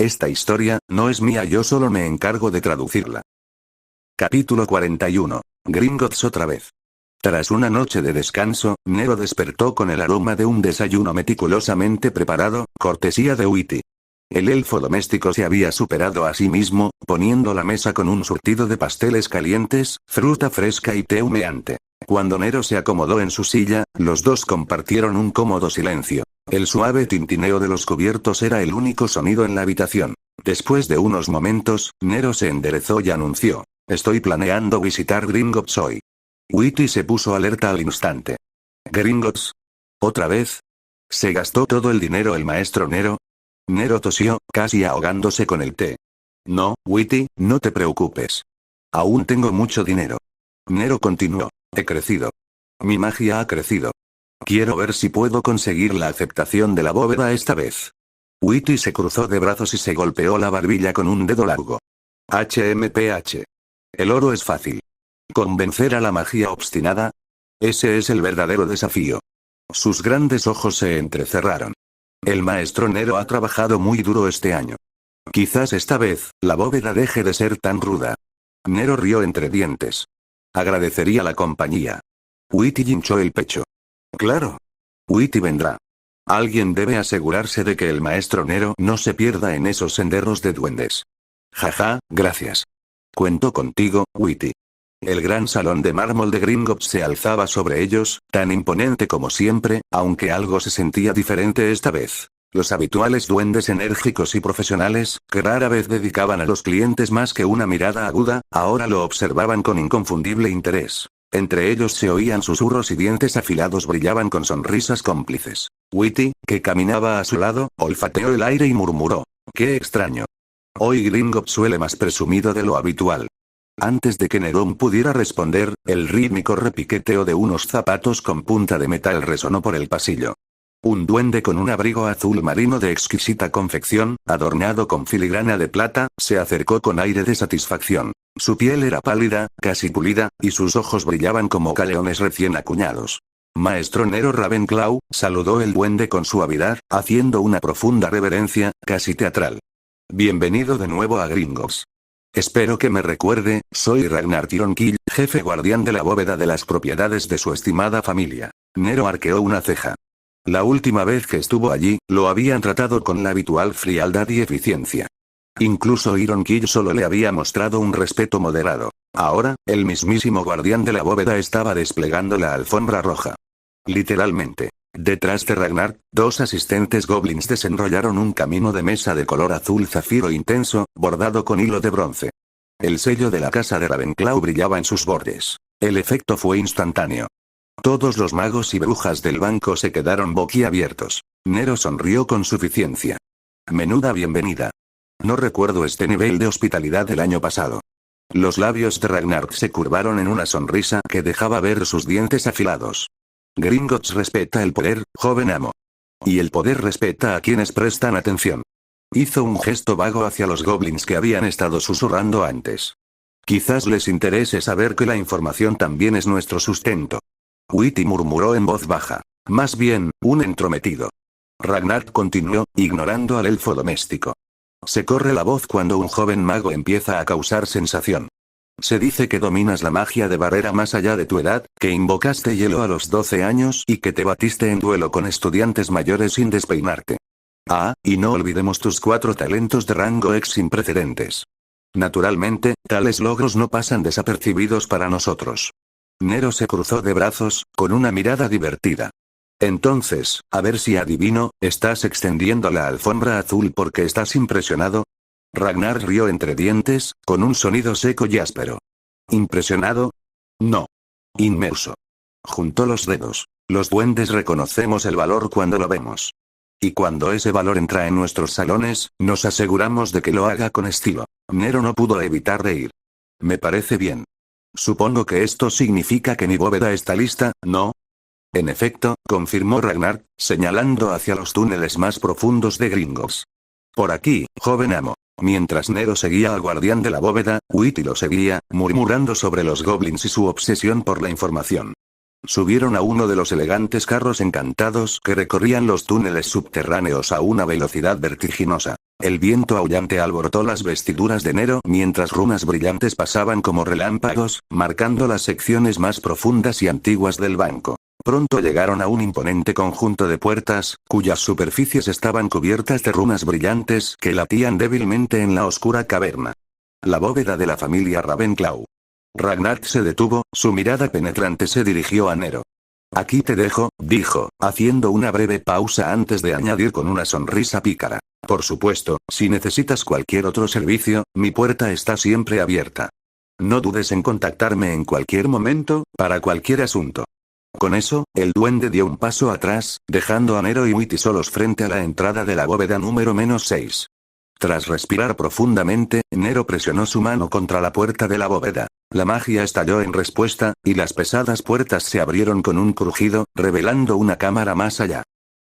Esta historia no es mía, yo solo me encargo de traducirla. Capítulo 41. Gringotts otra vez. Tras una noche de descanso, Nero despertó con el aroma de un desayuno meticulosamente preparado, cortesía de Whitty. El elfo doméstico se había superado a sí mismo, poniendo la mesa con un surtido de pasteles calientes, fruta fresca y té humeante. Cuando Nero se acomodó en su silla, los dos compartieron un cómodo silencio. El suave tintineo de los cubiertos era el único sonido en la habitación. Después de unos momentos, Nero se enderezó y anunció: «Estoy planeando visitar Gringotts hoy». Whitty se puso alerta al instante. «¿Gringotts? ¿Otra vez? ¿Se gastó todo el dinero el maestro Nero?» Nero tosió, casi ahogándose con el té. «No, Whitty, no te preocupes. Aún tengo mucho dinero». Nero continuó: «He crecido. Mi magia ha crecido. Quiero ver si puedo conseguir la aceptación de la bóveda esta vez». Whitty se cruzó de brazos y se golpeó la barbilla con un dedo largo. HMPH. El oro es fácil. ¿Convencer a la magia obstinada? Ese es el verdadero desafío. Sus grandes ojos se entrecerraron. El maestro Nero ha trabajado muy duro este año. Quizás esta vez, la bóveda deje de ser tan ruda. Nero rió entre dientes. Agradecería la compañía. Whitty hinchó el pecho. Claro. Whitty vendrá. Alguien debe asegurarse de que el maestro Nero no se pierda en esos senderos de duendes. Jaja, gracias. Cuento contigo, Whitty. El gran salón de mármol de Gringotts se alzaba sobre ellos, tan imponente como siempre, aunque algo se sentía diferente esta vez. Los habituales duendes enérgicos y profesionales, que rara vez dedicaban a los clientes más que una mirada aguda, ahora lo observaban con inconfundible interés. Entre ellos se oían susurros y dientes afilados brillaban con sonrisas cómplices. Whitty, que caminaba a su lado, olfateó el aire y murmuró: «Qué extraño. Hoy Gringotts suele más presumido de lo habitual». Antes de que Nerón pudiera responder, el rítmico repiqueteo de unos zapatos con punta de metal resonó por el pasillo. Un duende con un abrigo azul marino de exquisita confección, adornado con filigrana de plata, se acercó con aire de satisfacción. Su piel era pálida, casi pulida, y sus ojos brillaban como galeones recién acuñados. «Maestro Nero Ravenclaw», saludó el duende con suavidad, haciendo una profunda reverencia, casi teatral. «Bienvenido de nuevo a Gringotts. Espero que me recuerde, soy Ragnar Tyronkill, jefe guardián de la bóveda de las propiedades de su estimada familia». Nero arqueó una ceja. La última vez que estuvo allí, lo habían tratado con la habitual frialdad y eficiencia. Incluso Tyronkill solo le había mostrado un respeto moderado. Ahora, el mismísimo guardián de la bóveda estaba desplegando la alfombra roja. Literalmente. Detrás de Ragnar, dos asistentes goblins desenrollaron un camino de mesa de color azul zafiro intenso, bordado con hilo de bronce. El sello de la casa de Ravenclaw brillaba en sus bordes. El efecto fue instantáneo. Todos los magos y brujas del banco se quedaron boquiabiertos. Nero sonrió con suficiencia. «Menuda bienvenida. No recuerdo este nivel de hospitalidad el año pasado». Los labios de Ragnar se curvaron en una sonrisa que dejaba ver sus dientes afilados. «Gringotts respeta el poder, joven amo. Y el poder respeta a quienes prestan atención». Hizo un gesto vago hacia los goblins que habían estado susurrando antes. «Quizás les interese saber que la información también es nuestro sustento». Whitty murmuró en voz baja. «Más bien, un entrometido». Ragnar continuó, ignorando al elfo doméstico. «Se corre la voz cuando un joven mago empieza a causar sensación. Se dice que dominas la magia de barrera más allá de tu edad, que invocaste hielo a los 12 años y que te batiste en duelo con estudiantes mayores sin despeinarte. Ah, y no olvidemos tus 4 talentos de rango X sin precedentes. Naturalmente, tales logros no pasan desapercibidos para nosotros». Nero se cruzó de brazos, con una mirada divertida. «Entonces, a ver si adivino, ¿estás extendiendo la alfombra azul porque estás impresionado?» Ragnar rió entre dientes, con un sonido seco y áspero. «¿Impresionado? No. Inmerso». Juntó los dedos. «Los duendes reconocemos el valor cuando lo vemos. Y cuando ese valor entra en nuestros salones, nos aseguramos de que lo haga con estilo». Nero no pudo evitar reír. «Me parece bien. Supongo que esto significa que mi bóveda está lista, ¿no?» «En efecto», confirmó Ragnar, señalando hacia los túneles más profundos de Gringotts. «Por aquí, joven amo». Mientras Nero seguía al guardián de la bóveda, Whitty lo seguía, murmurando sobre los goblins y su obsesión por la información. Subieron a uno de los elegantes carros encantados que recorrían los túneles subterráneos a una velocidad vertiginosa. El viento aullante alborotó las vestiduras de Nero mientras runas brillantes pasaban como relámpagos, marcando las secciones más profundas y antiguas del banco. Pronto llegaron a un imponente conjunto de puertas, cuyas superficies estaban cubiertas de runas brillantes que latían débilmente en la oscura caverna. La bóveda de la familia Ravenclaw. Ragnar se detuvo, su mirada penetrante se dirigió a Nero. Aquí te dejo, dijo, haciendo una breve pausa antes de añadir con una sonrisa pícara. Por supuesto, si necesitas cualquier otro servicio, mi puerta está siempre abierta. No dudes en contactarme en cualquier momento, para cualquier asunto. Con eso, el duende dio un paso atrás, dejando a Nero y Witty solos frente a la entrada de la bóveda número -6. Tras respirar profundamente, Nero presionó su mano contra la puerta de la bóveda. La magia estalló en respuesta, y las pesadas puertas se abrieron con un crujido, revelando una cámara más allá.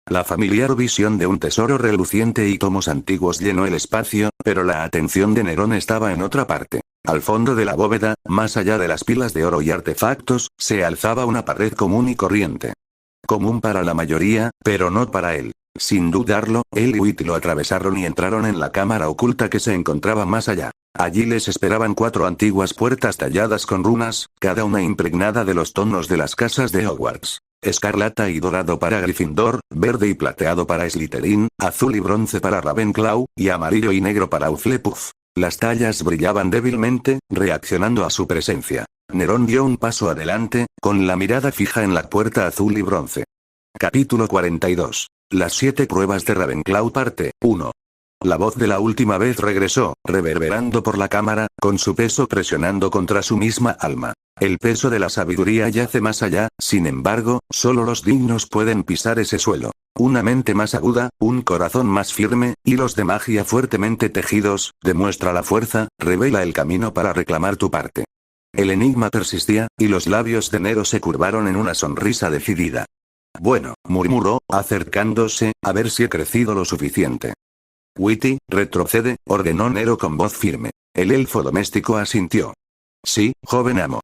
La familiar visión de un tesoro reluciente y tomos antiguos llenó el espacio, pero la atención de Nerón estaba en otra parte. Al fondo de la bóveda, más allá de las pilas de oro y artefactos, se alzaba una pared común y corriente. Común para la mayoría, pero no para él. Sin dudarlo, él y Witty lo atravesaron y entraron en la cámara oculta que se encontraba más allá. Allí les esperaban 4 antiguas puertas talladas con runas, cada una impregnada de los tonos de las casas de Hogwarts. Escarlata y dorado para Gryffindor, verde y plateado para Slytherin, azul y bronce para Ravenclaw, y amarillo y negro para Hufflepuff. Las tallas brillaban débilmente, reaccionando a su presencia. Nerón dio un paso adelante, con la mirada fija en la puerta azul y bronce. Capítulo 42. Las 7 pruebas de Ravenclaw parte 1. La voz de la última vez regresó, reverberando por la cámara, con su peso presionando contra su misma alma. El peso de la sabiduría yace más allá, sin embargo, solo los dignos pueden pisar ese suelo. Una mente más aguda, un corazón más firme, hilos de magia fuertemente tejidos, demuestra la fuerza, revela el camino para reclamar tu parte. El enigma persistía, y los labios de Nero se curvaron en una sonrisa decidida. Bueno, murmuró, acercándose, a ver si he crecido lo suficiente. Witty, retrocede, ordenó Nero con voz firme. El elfo doméstico asintió. Sí, joven amo.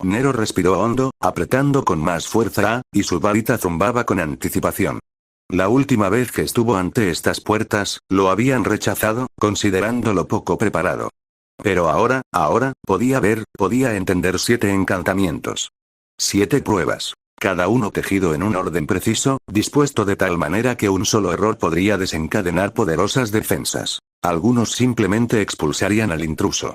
Nero respiró hondo, apretando con más fuerza, y su varita zumbaba con anticipación. La última vez que estuvo ante estas puertas, lo habían rechazado, considerándolo poco preparado. Pero ahora, podía entender 7 encantamientos. 7 pruebas. Cada uno tejido en un orden preciso, dispuesto de tal manera que un solo error podría desencadenar poderosas defensas. Algunos simplemente expulsarían al intruso.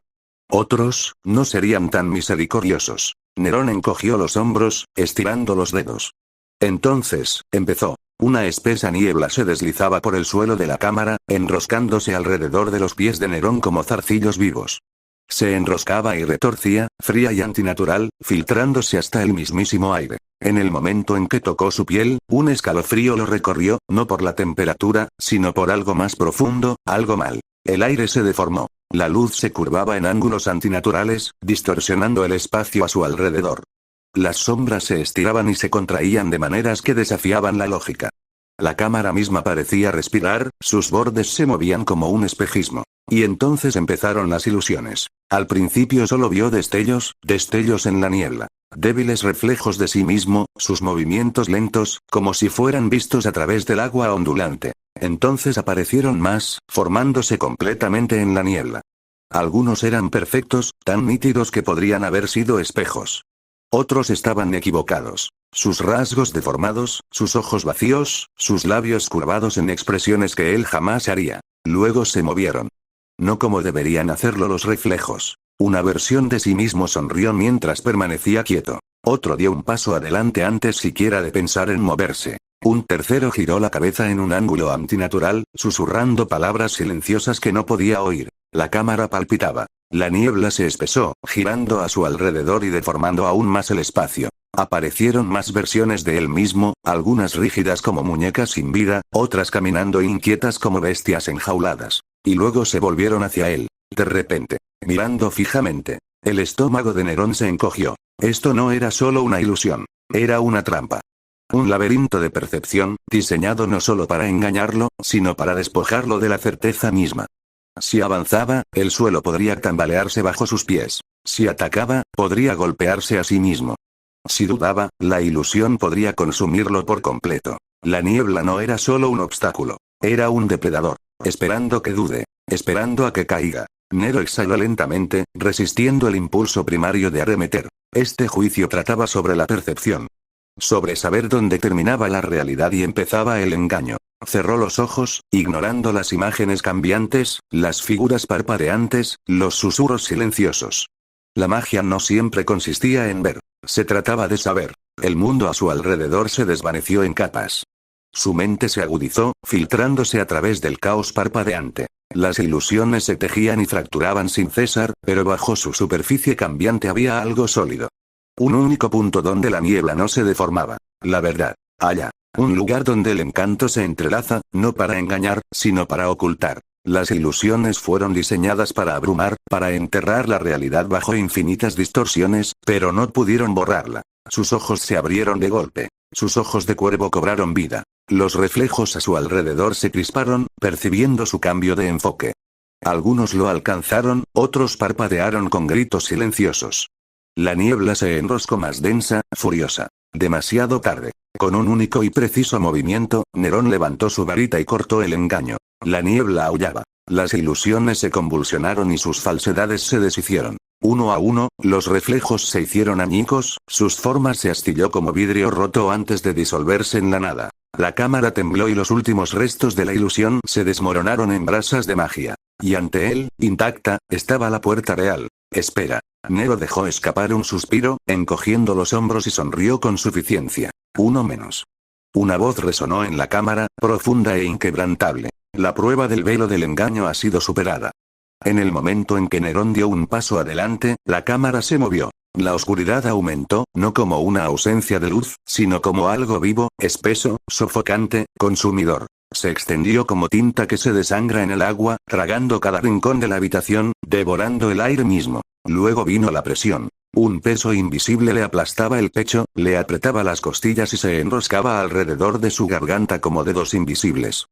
Otros, no serían tan misericordiosos. Nerón encogió los hombros, estirando los dedos. Entonces, empezó. Una espesa niebla se deslizaba por el suelo de la cámara, enroscándose alrededor de los pies de Nerón como zarcillos vivos. Se enroscaba y retorcía, fría y antinatural, filtrándose hasta el mismísimo aire. En el momento en que tocó su piel, un escalofrío lo recorrió, no por la temperatura, sino por algo más profundo, algo mal. El aire se deformó. La luz se curvaba en ángulos antinaturales, distorsionando el espacio a su alrededor. Las sombras se estiraban y se contraían de maneras que desafiaban la lógica. La cámara misma parecía respirar, sus bordes se movían como un espejismo. Y entonces empezaron las ilusiones. Al principio solo vio destellos en la niebla. Débiles reflejos de sí mismo, sus movimientos lentos, como si fueran vistos a través del agua ondulante. Entonces aparecieron más, formándose completamente en la niebla. Algunos eran perfectos, tan nítidos que podrían haber sido espejos. Otros estaban equivocados. Sus rasgos deformados, sus ojos vacíos, sus labios curvados en expresiones que él jamás haría. Luego se movieron. No como deberían hacerlo los reflejos. Una versión de sí mismo sonrió mientras permanecía quieto. Otro dio un paso adelante antes siquiera de pensar en moverse. Un tercero giró la cabeza en un ángulo antinatural, susurrando palabras silenciosas que no podía oír. La cámara palpitaba. La niebla se espesó, girando a su alrededor y deformando aún más el espacio. Aparecieron más versiones de él mismo, algunas rígidas como muñecas sin vida, otras caminando inquietas como bestias enjauladas. Y luego se volvieron hacia él. De repente, mirando fijamente. El estómago de Nerón se encogió. Esto no era solo una ilusión. Era una trampa. Un laberinto de percepción, diseñado no solo para engañarlo, sino para despojarlo de la certeza misma. Si avanzaba, el suelo podría tambalearse bajo sus pies. Si atacaba, podría golpearse a sí mismo. Si dudaba, la ilusión podría consumirlo por completo. La niebla no era solo un obstáculo. Era un depredador. esperando que dude, esperando a que caiga. Nero exhaló lentamente, resistiendo el impulso primario de arremeter. Este juicio trataba sobre la percepción. Sobre saber dónde terminaba la realidad y empezaba el engaño. Cerró los ojos, ignorando las imágenes cambiantes, las figuras parpadeantes, los susurros silenciosos. La magia no siempre consistía en ver. Se trataba de saber. El mundo a su alrededor se desvaneció en capas. Su mente se agudizó, filtrándose a través del caos parpadeante. Las ilusiones se tejían y fracturaban sin cesar, pero bajo su superficie cambiante había algo sólido. Un único punto donde la niebla no se deformaba. La verdad. Allá. Un lugar donde el encanto se entrelaza, no para engañar, sino para ocultar. Las ilusiones fueron diseñadas para abrumar, para enterrar la realidad bajo infinitas distorsiones, pero no pudieron borrarla. Sus ojos se abrieron de golpe. Sus ojos de cuervo cobraron vida. Los reflejos a su alrededor se crisparon, percibiendo su cambio de enfoque. Algunos lo alcanzaron, otros parpadearon con gritos silenciosos. La niebla se enroscó más densa, furiosa. Demasiado tarde. Con un único y preciso movimiento, Nerón levantó su varita y cortó el engaño. La niebla aullaba. Las ilusiones se convulsionaron y sus falsedades se deshicieron. Uno a uno, los reflejos se hicieron añicos, sus formas se astilló como vidrio roto antes de disolverse en la nada. La cámara tembló y los últimos restos de la ilusión se desmoronaron en brasas de magia. Y ante él, intacta, estaba la puerta real. Espera. Nero dejó escapar un suspiro, encogiendo los hombros y sonrió con suficiencia. Uno menos. Una voz resonó en la cámara, profunda e inquebrantable. La prueba del velo del engaño ha sido superada. En el momento en que Nerón dio un paso adelante, la cámara se movió. La oscuridad aumentó, no como una ausencia de luz, sino como algo vivo, espeso, sofocante, consumidor. Se extendió como tinta que se desangra en el agua, tragando cada rincón de la habitación, devorando el aire mismo. Luego vino la presión. Un peso invisible le aplastaba el pecho, le apretaba las costillas y se enroscaba alrededor de su garganta como dedos invisibles.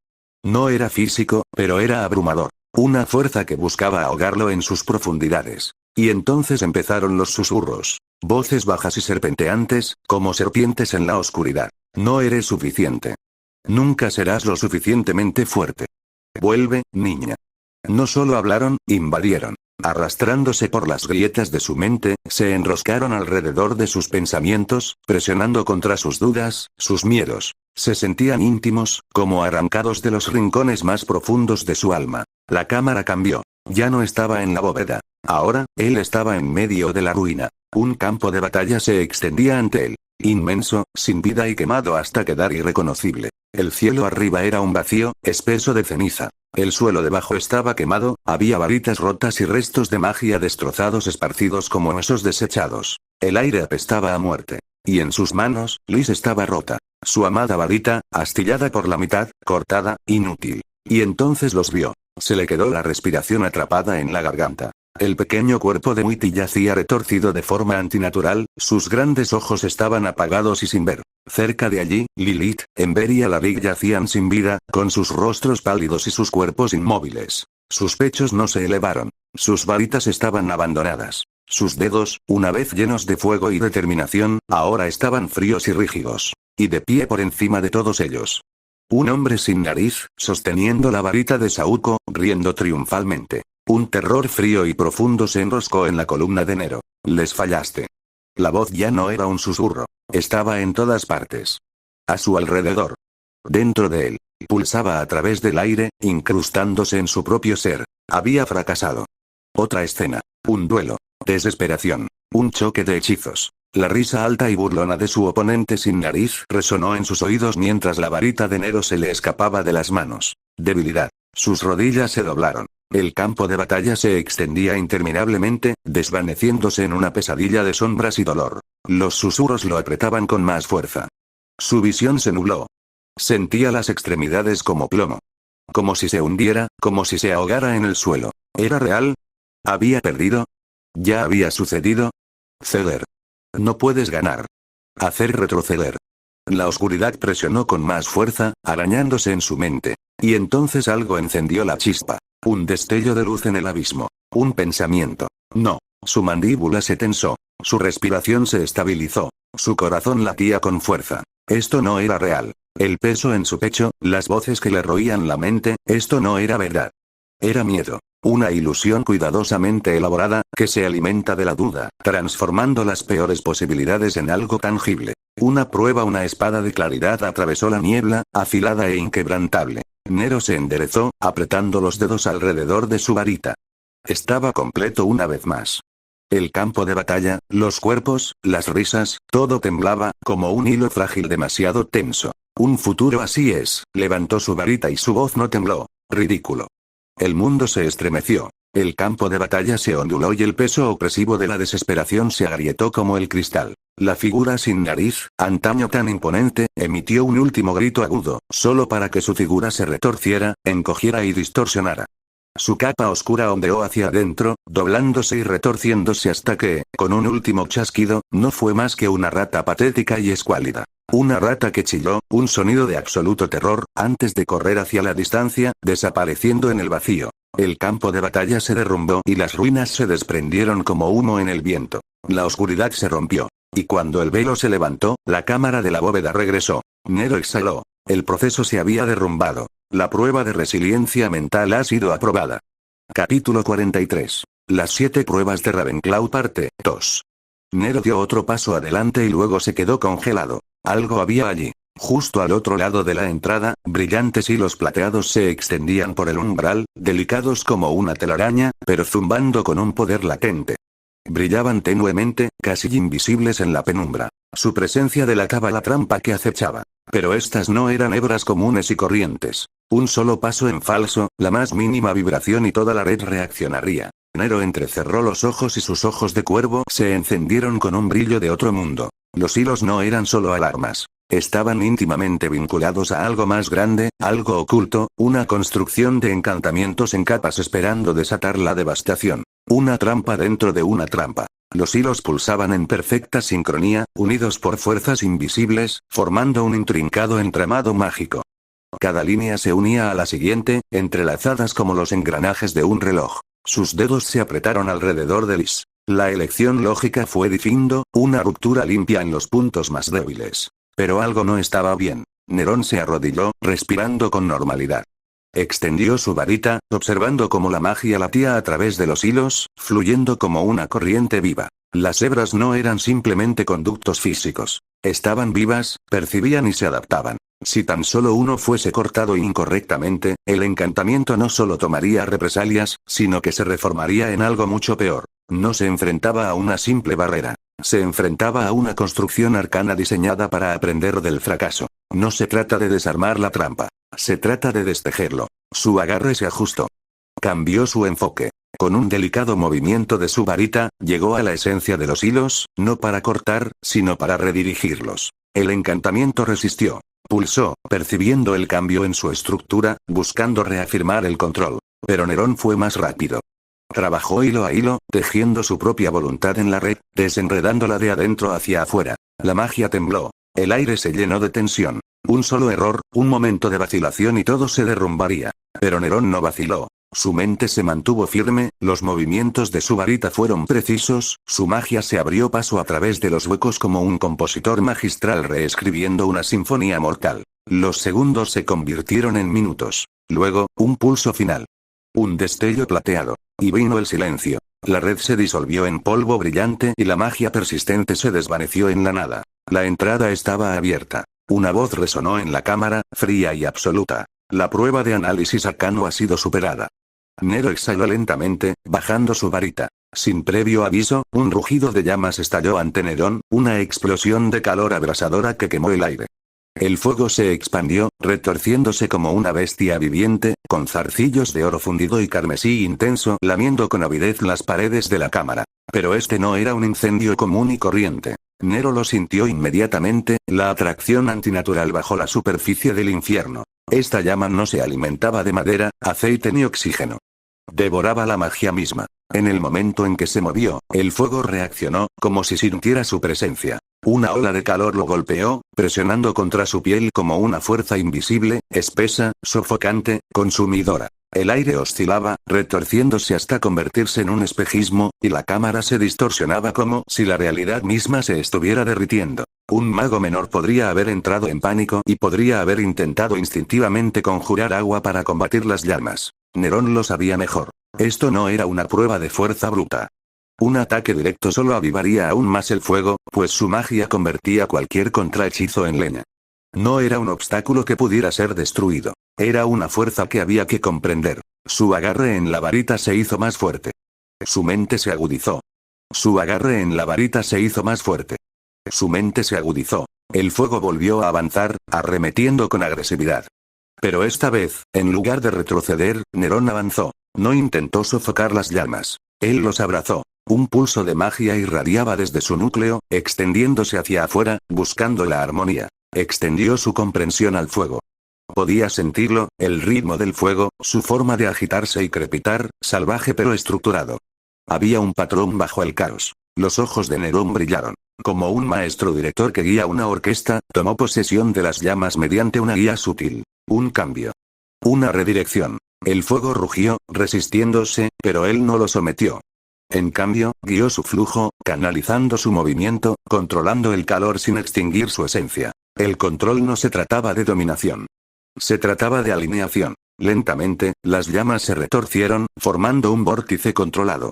No era físico, pero era abrumador. Una fuerza que buscaba ahogarlo en sus profundidades. Y entonces empezaron los susurros. Voces bajas y serpenteantes, como serpientes en la oscuridad. No eres suficiente. Nunca serás lo suficientemente fuerte. Vuelve, niña. No solo hablaron, invadieron. Arrastrándose por las grietas de su mente, se enroscaron alrededor de sus pensamientos, presionando contra sus dudas, sus miedos. Se sentían íntimos, como arrancados de los rincones más profundos de su alma. La cámara cambió. Ya no estaba en la bóveda. Ahora, él estaba en medio de la ruina. Un campo de batalla se extendía ante él. Inmenso, sin vida y quemado hasta quedar irreconocible. El cielo arriba era un vacío, espeso de ceniza. El suelo debajo estaba quemado, había varitas rotas y restos de magia destrozados esparcidos como huesos desechados. El aire apestaba a muerte. Y en sus manos, Liz estaba rota. Su amada varita, astillada por la mitad, cortada, inútil. Y entonces los vio. Se le quedó la respiración atrapada en la garganta. El pequeño cuerpo de Witty yacía retorcido de forma antinatural, sus grandes ojos estaban apagados y sin ver. Cerca de allí, Lilith, Ember y Alaric yacían sin vida, con sus rostros pálidos y sus cuerpos inmóviles. Sus pechos no se elevaron. Sus varitas estaban abandonadas. Sus dedos, una vez llenos de fuego y determinación, ahora estaban fríos y rígidos. Y de pie por encima de todos ellos. Un hombre sin nariz, sosteniendo la varita de Saúco, riendo triunfalmente. Un terror frío y profundo se enroscó en la columna de Nero. Les fallaste. La voz ya no era un susurro. Estaba en todas partes. A su alrededor. Dentro de él. Pulsaba a través del aire, incrustándose en su propio ser. Había fracasado. Otra escena. Un duelo. Desesperación. Un choque de hechizos. La risa alta y burlona de su oponente sin nariz resonó en sus oídos mientras la varita de Nero se le escapaba de las manos. Debilidad. Sus rodillas se doblaron. El campo de batalla se extendía interminablemente, desvaneciéndose en una pesadilla de sombras y dolor. Los susurros lo apretaban con más fuerza. Su visión se nubló. Sentía las extremidades como plomo. Como si se hundiera, como si se ahogara en el suelo. ¿Era real? ¿Había perdido? ¿Ya había sucedido? Ceder. No puedes ganar. Hacer retroceder. La oscuridad presionó con más fuerza, arañándose en su mente. Y entonces algo encendió la chispa. Un destello de luz en el abismo. Un pensamiento. No. Su mandíbula se tensó. Su respiración se estabilizó. Su corazón latía con fuerza. Esto no era real. El peso en su pecho, las voces que le roían la mente, esto no era verdad. Era miedo. Una ilusión cuidadosamente elaborada, que se alimenta de la duda, transformando las peores posibilidades en algo tangible. Una espada de claridad atravesó la niebla, afilada e inquebrantable. Nero se enderezó, apretando los dedos alrededor de su varita. Estaba completo una vez más. El campo de batalla, los cuerpos, las risas, todo temblaba, como un hilo frágil demasiado tenso. Un futuro así es. Levantó su varita y su voz no tembló. Ridículo. El mundo se estremeció. El campo de batalla se onduló y el peso opresivo de la desesperación se agrietó como el cristal. La figura sin nariz, antaño tan imponente, emitió un último grito agudo, solo para que su figura se retorciera, encogiera y distorsionara. Su capa oscura ondeó hacia adentro, doblándose y retorciéndose hasta que, con un último chasquido, no fue más que una rata patética y escuálida. Una rata que chilló, un sonido de absoluto terror, antes de correr hacia la distancia, desapareciendo en el vacío. El campo de batalla se derrumbó y las ruinas se desprendieron como humo en el viento. La oscuridad se rompió. Y cuando el velo se levantó, la cámara de la bóveda regresó. Nero exhaló. El proceso se había derrumbado. La prueba de resiliencia mental ha sido aprobada. Capítulo 43. Las 7 pruebas de Ravenclaw parte 2. Nero dio otro paso adelante y luego se quedó congelado. Algo había allí. Justo al otro lado de la entrada, brillantes hilos plateados se extendían por el umbral, delicados como una telaraña, pero zumbando con un poder latente. Brillaban tenuemente, casi invisibles en la penumbra. Su presencia delataba la trampa que acechaba. Pero estas no eran hebras comunes y corrientes. Un solo paso en falso, la más mínima vibración y toda la red reaccionaría. Nero entrecerró los ojos y sus ojos de cuervo se encendieron con un brillo de otro mundo. Los hilos no eran solo alarmas. Estaban íntimamente vinculados a algo más grande, algo oculto, una construcción de encantamientos en capas esperando desatar la devastación. Una trampa dentro de una trampa. Los hilos pulsaban en perfecta sincronía, unidos por fuerzas invisibles, formando un intrincado entramado mágico. Cada línea se unía a la siguiente, entrelazadas como los engranajes de un reloj. Sus dedos se apretaron alrededor de Liz. La elección lógica fue diciendo, una ruptura limpia en los puntos más débiles. Pero algo no estaba bien. Nerón se arrodilló, respirando con normalidad. Extendió su varita, observando cómo la magia latía a través de los hilos, fluyendo como una corriente viva. Las hebras no eran simplemente conductos físicos. Estaban vivas, percibían y se adaptaban. Si tan solo uno fuese cortado incorrectamente, el encantamiento no solo tomaría represalias, sino que se reformaría en algo mucho peor. No se enfrentaba a una simple barrera. Se enfrentaba a una construcción arcana diseñada para aprender del fracaso. No se trata de desarmar la trampa. Se trata de destejerlo. Su agarre se ajustó. Cambió su enfoque. Con un delicado movimiento de su varita, llegó a la esencia de los hilos, no para cortar, sino para redirigirlos. El encantamiento resistió. Pulsó, percibiendo el cambio en su estructura, buscando reafirmar el control. Pero Nerón fue más rápido. Trabajó hilo a hilo, tejiendo su propia voluntad en la red, desenredándola de adentro hacia afuera. La magia tembló. El aire se llenó de tensión. Un solo error, un momento de vacilación y todo se derrumbaría. Pero Nerón no vaciló. Su mente se mantuvo firme, los movimientos de su varita fueron precisos, su magia se abrió paso a través de los huecos como un compositor magistral reescribiendo una sinfonía mortal. Los segundos se convirtieron en minutos. Luego, un pulso final. Un destello plateado. Y vino el silencio. La red se disolvió en polvo brillante y la magia persistente se desvaneció en la nada. La entrada estaba abierta. Una voz resonó en la cámara, fría y absoluta. La prueba de análisis arcano ha sido superada. Nero exhaló lentamente, bajando su varita. Sin previo aviso, un rugido de llamas estalló ante Nerón, una explosión de calor abrasadora que quemó el aire. El fuego se expandió, retorciéndose como una bestia viviente, con zarcillos de oro fundido y carmesí intenso lamiendo con avidez las paredes de la cámara. Pero este no era un incendio común y corriente. Nero lo sintió inmediatamente, la atracción antinatural bajo la superficie del infierno. Esta llama no se alimentaba de madera, aceite ni oxígeno. Devoraba la magia misma. En el momento en que se movió, el fuego reaccionó, como si sintiera su presencia. Una ola de calor lo golpeó, presionando contra su piel como una fuerza invisible, espesa, sofocante, consumidora. El aire oscilaba, retorciéndose hasta convertirse en un espejismo, y la cámara se distorsionaba como si la realidad misma se estuviera derritiendo. Un mago menor podría haber entrado en pánico y podría haber intentado instintivamente conjurar agua para combatir las llamas. Nerón lo sabía mejor. Esto no era una prueba de fuerza bruta. Un ataque directo solo avivaría aún más el fuego, pues su magia convertía cualquier contrahechizo en leña. No era un obstáculo que pudiera ser destruido. Era una fuerza que había que comprender. Su agarre en la varita se hizo más fuerte. Su mente se agudizó. Su agarre en la varita se hizo más fuerte. Su mente se agudizó. El fuego volvió a avanzar, arremetiendo con agresividad. Pero esta vez, en lugar de retroceder, Nerón avanzó. No intentó sofocar las llamas. Él los abrazó. Un pulso de magia irradiaba desde su núcleo, extendiéndose hacia afuera, buscando la armonía. Extendió su comprensión al fuego. Podía sentirlo, el ritmo del fuego, su forma de agitarse y crepitar, salvaje pero estructurado. Había un patrón bajo el caos. Los ojos de Nerón brillaron. Como un maestro director que guía una orquesta, tomó posesión de las llamas mediante una guía sutil. Un cambio. Una redirección. El fuego rugió, resistiéndose, pero él no lo sometió. En cambio, guió su flujo, canalizando su movimiento, controlando el calor sin extinguir su esencia. El control no se trataba de dominación. Se trataba de alineación. Lentamente, las llamas se retorcieron, formando un vórtice controlado.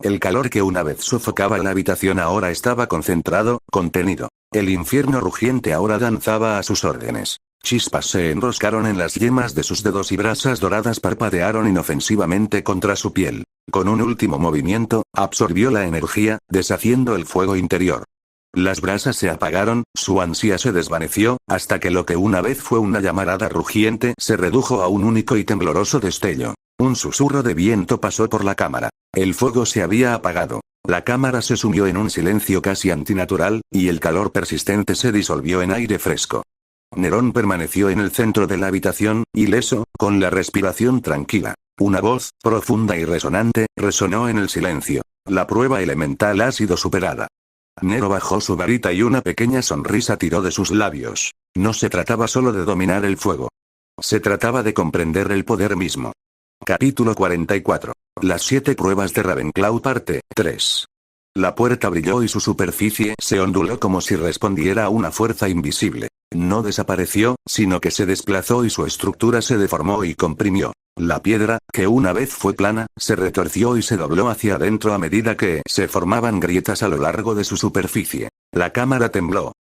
El calor que una vez sofocaba la habitación ahora estaba concentrado, contenido. El infierno rugiente ahora danzaba a sus órdenes. Chispas se enroscaron en las yemas de sus dedos y brasas doradas parpadearon inofensivamente contra su piel. Con un último movimiento, absorbió la energía, deshaciendo el fuego interior. Las brasas se apagaron, su ansia se desvaneció, hasta que lo que una vez fue una llamarada rugiente se redujo a un único y tembloroso destello. Un susurro de viento pasó por la cámara. El fuego se había apagado. La cámara se sumió en un silencio casi antinatural, y el calor persistente se disolvió en aire fresco. Nerón permaneció en el centro de la habitación, ileso, con la respiración tranquila. Una voz, profunda y resonante, resonó en el silencio. La prueba elemental ha sido superada. Nero bajó su varita y una pequeña sonrisa tiró de sus labios. No se trataba solo de dominar el fuego. Se trataba de comprender el poder mismo. Capítulo 44. Las 7 pruebas de Ravenclaw parte 3. La puerta brilló y su superficie se onduló como si respondiera a una fuerza invisible. No desapareció, sino que se desplazó y su estructura se deformó y comprimió. La piedra, que una vez fue plana, se retorció y se dobló hacia adentro a medida que se formaban grietas a lo largo de su superficie. La cámara tembló.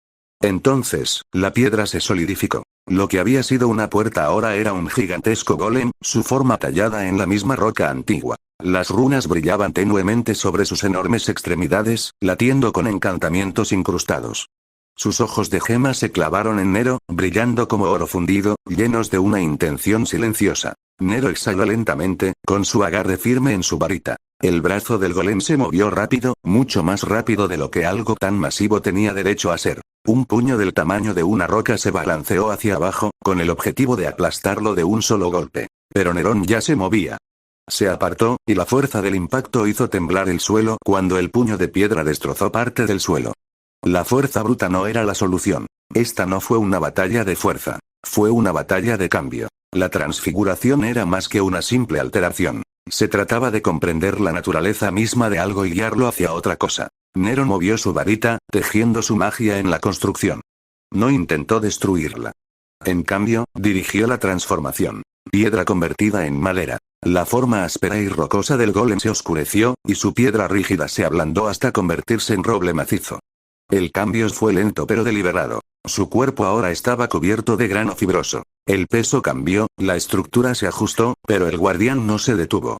Entonces, la piedra se solidificó. Lo que había sido una puerta ahora era un gigantesco golem, su forma tallada en la misma roca antigua. Las runas brillaban tenuemente sobre sus enormes extremidades, latiendo con encantamientos incrustados. Sus ojos de gema se clavaron en Nero, brillando como oro fundido, llenos de una intención silenciosa. Nero exhaló lentamente, con su agarre firme en su varita. El brazo del golem se movió rápido, mucho más rápido de lo que algo tan masivo tenía derecho a ser. Un puño del tamaño de una roca se balanceó hacia abajo, con el objetivo de aplastarlo de un solo golpe. Pero Nerón ya se movía. Se apartó, y la fuerza del impacto hizo temblar el suelo cuando el puño de piedra destrozó parte del suelo. La fuerza bruta no era la solución. Esta no fue una batalla de fuerza. Fue una batalla de cambio. La transfiguración era más que una simple alteración. Se trataba de comprender la naturaleza misma de algo y guiarlo hacia otra cosa. Nero movió su varita, tejiendo su magia en la construcción. No intentó destruirla. En cambio, dirigió la transformación. Piedra convertida en madera. La forma áspera y rocosa del golem se oscureció, y su piedra rígida se ablandó hasta convertirse en roble macizo. El cambio fue lento pero deliberado. Su cuerpo ahora estaba cubierto de grano fibroso. El peso cambió, la estructura se ajustó, pero el guardián no se detuvo.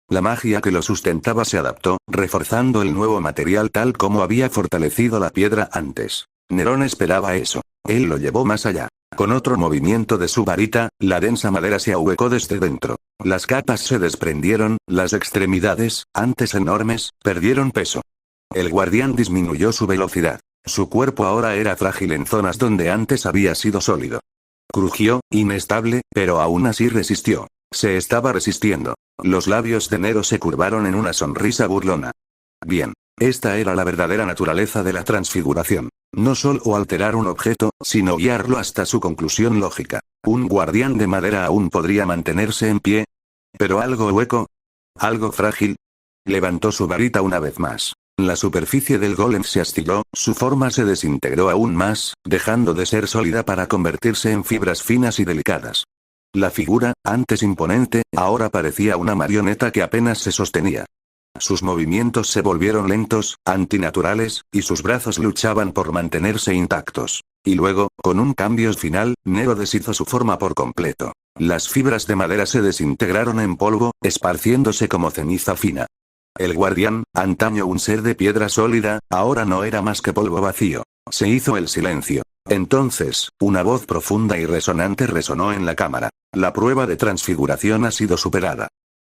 La magia que lo sustentaba se adaptó, reforzando el nuevo material tal como había fortalecido la piedra antes. Nerón esperaba eso. Él lo llevó más allá. Con otro movimiento de su varita, la densa madera se ahuecó desde dentro. Las capas se desprendieron, las extremidades, antes enormes, perdieron peso. El guardián disminuyó su velocidad. Su cuerpo ahora era frágil en zonas donde antes había sido sólido. Crujió, inestable, pero aún así resistió. Se estaba resistiendo. Los labios de Nero se curvaron en una sonrisa burlona. Bien. Esta era la verdadera naturaleza de la transfiguración. No solo alterar un objeto, sino guiarlo hasta su conclusión lógica. ¿Un guardián de madera aún podría mantenerse en pie? Pero algo hueco. Algo frágil. Levantó su varita una vez más. La superficie del golem se astiló, su forma se desintegró aún más, dejando de ser sólida para convertirse en fibras finas y delicadas. La figura, antes imponente, ahora parecía una marioneta que apenas se sostenía. Sus movimientos se volvieron lentos, antinaturales, y sus brazos luchaban por mantenerse intactos. Y luego, con un cambio final, Nero deshizo su forma por completo. Las fibras de madera se desintegraron en polvo, esparciéndose como ceniza fina. El guardián, antaño un ser de piedra sólida, ahora no era más que polvo vacío. Se hizo el silencio. Entonces, una voz profunda y resonante resonó en la cámara. La prueba de transfiguración ha sido superada.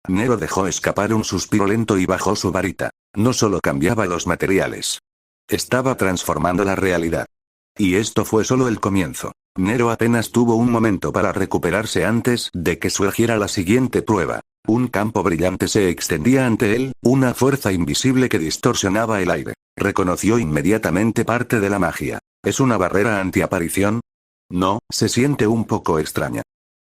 Nero dejó escapar un suspiro lento y bajó su varita. No solo cambiaba los materiales. Estaba transformando la realidad. Y esto fue solo el comienzo. Nero apenas tuvo un momento para recuperarse antes de que surgiera la siguiente prueba. Un campo brillante se extendía ante él, una fuerza invisible que distorsionaba el aire. Reconoció inmediatamente parte de la magia. ¿Es una barrera antiaparición? No, se siente un poco extraña.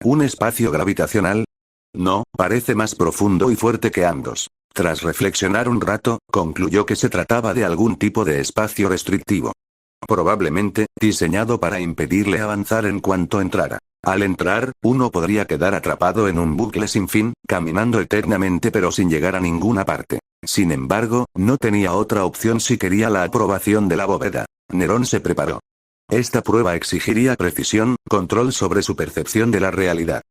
¿Un espacio gravitacional? No, parece más profundo y fuerte que ambos. Tras reflexionar un rato, concluyó que se trataba de algún tipo de espacio restrictivo. Probablemente, diseñado para impedirle avanzar en cuanto entrara. Al entrar, uno podría quedar atrapado en un bucle sin fin, caminando eternamente pero sin llegar a ninguna parte. Sin embargo, no tenía otra opción si quería la aprobación de la bóveda. Nerón se preparó. Esta prueba exigiría precisión, control sobre su percepción de la realidad.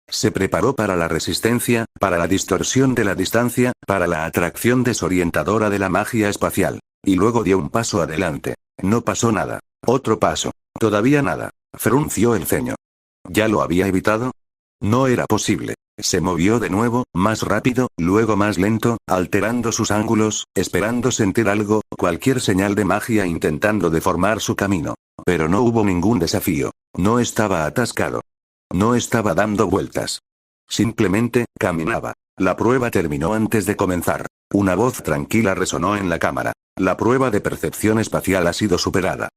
Se preparó para la resistencia, para la distorsión de la distancia, para la atracción desorientadora de la magia espacial. Y luego dio un paso adelante. No pasó nada. Otro paso. Todavía nada. Frunció el ceño. ¿Ya lo había evitado? No era posible. Se movió de nuevo, más rápido, luego más lento, alterando sus ángulos, esperando sentir algo, cualquier señal de magia intentando deformar su camino. Pero no hubo ningún desafío. No estaba atascado. No estaba dando vueltas. Simplemente, caminaba. La prueba terminó antes de comenzar. Una voz tranquila resonó en la cámara. La prueba de percepción espacial ha sido superada.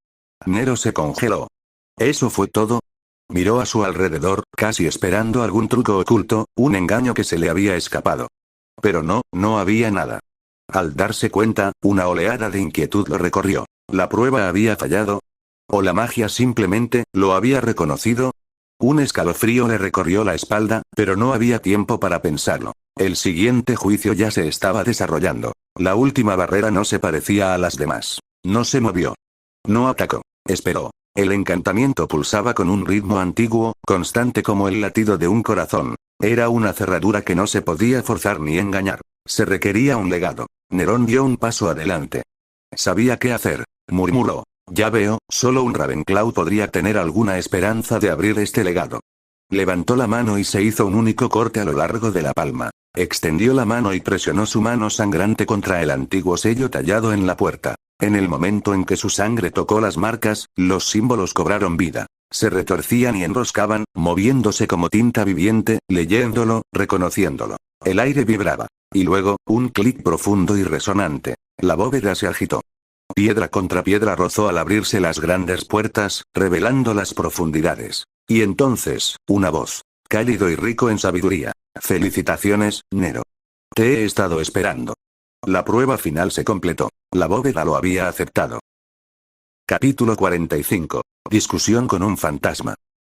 Nero se congeló. ¿Eso fue todo? Miró a su alrededor, casi esperando algún truco oculto, un engaño que se le había escapado. Pero no había nada. Al darse cuenta, una oleada de inquietud lo recorrió. ¿La prueba había fallado? ¿O la magia simplemente lo había reconocido? Un escalofrío le recorrió la espalda, pero no había tiempo para pensarlo. El siguiente juicio ya se estaba desarrollando. La última barrera no se parecía a las demás. No se movió. No atacó. Esperó. El encantamiento pulsaba con un ritmo antiguo, constante como el latido de un corazón. Era una cerradura que no se podía forzar ni engañar. Se requería un legado. Nerón dio un paso adelante. Sabía qué hacer, murmuró. Ya veo, solo un Ravenclaw podría tener alguna esperanza de abrir este legado. Levantó la mano y se hizo un único corte a lo largo de la palma. Extendió la mano y presionó su mano sangrante contra el antiguo sello tallado en la puerta. En el momento en que su sangre tocó las marcas, los símbolos cobraron vida. Se retorcían y enroscaban, moviéndose como tinta viviente, leyéndolo, reconociéndolo. El aire vibraba. Y luego, un clic profundo y resonante. La bóveda se agitó. Piedra contra piedra rozó al abrirse las grandes puertas, revelando las profundidades. Y entonces, una voz. Cálido y rico en sabiduría. Felicitaciones, Nero. Te he estado esperando. La prueba final se completó. La bóveda lo había aceptado. Capítulo 45. Discusión con un fantasma.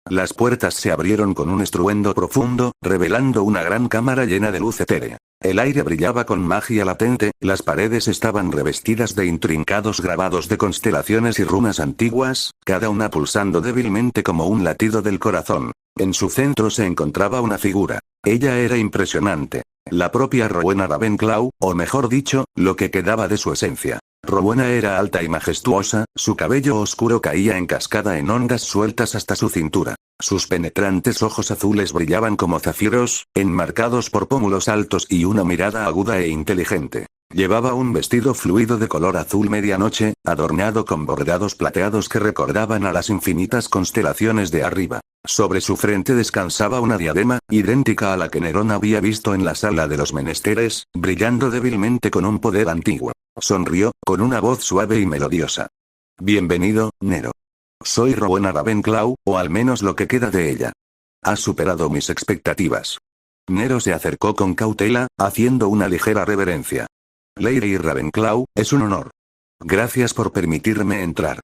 Las puertas se abrieron con un estruendo profundo, revelando una gran cámara llena de luz etérea. El aire brillaba con magia latente, las paredes estaban revestidas de intrincados grabados de constelaciones y runas antiguas, cada una pulsando débilmente como un latido del corazón. En su centro se encontraba una figura. Ella era impresionante. La propia Rowena Ravenclaw, o mejor dicho, lo que quedaba de su esencia. Rowena era alta y majestuosa, su cabello oscuro caía en cascada en ondas sueltas hasta su cintura. Sus penetrantes ojos azules brillaban como zafiros, enmarcados por pómulos altos y una mirada aguda e inteligente. Llevaba un vestido fluido de color azul medianoche, adornado con bordados plateados que recordaban a las infinitas constelaciones de arriba. Sobre su frente descansaba una diadema, idéntica a la que Nerón había visto en la sala de los menesteres, brillando débilmente con un poder antiguo. Sonrió, con una voz suave y melodiosa. Bienvenido, Nero. Soy Rowena Ravenclaw, o al menos lo que queda de ella. Has superado mis expectativas. Nero se acercó con cautela, haciendo una ligera reverencia. Lady Ravenclaw, es un honor. Gracias por permitirme entrar.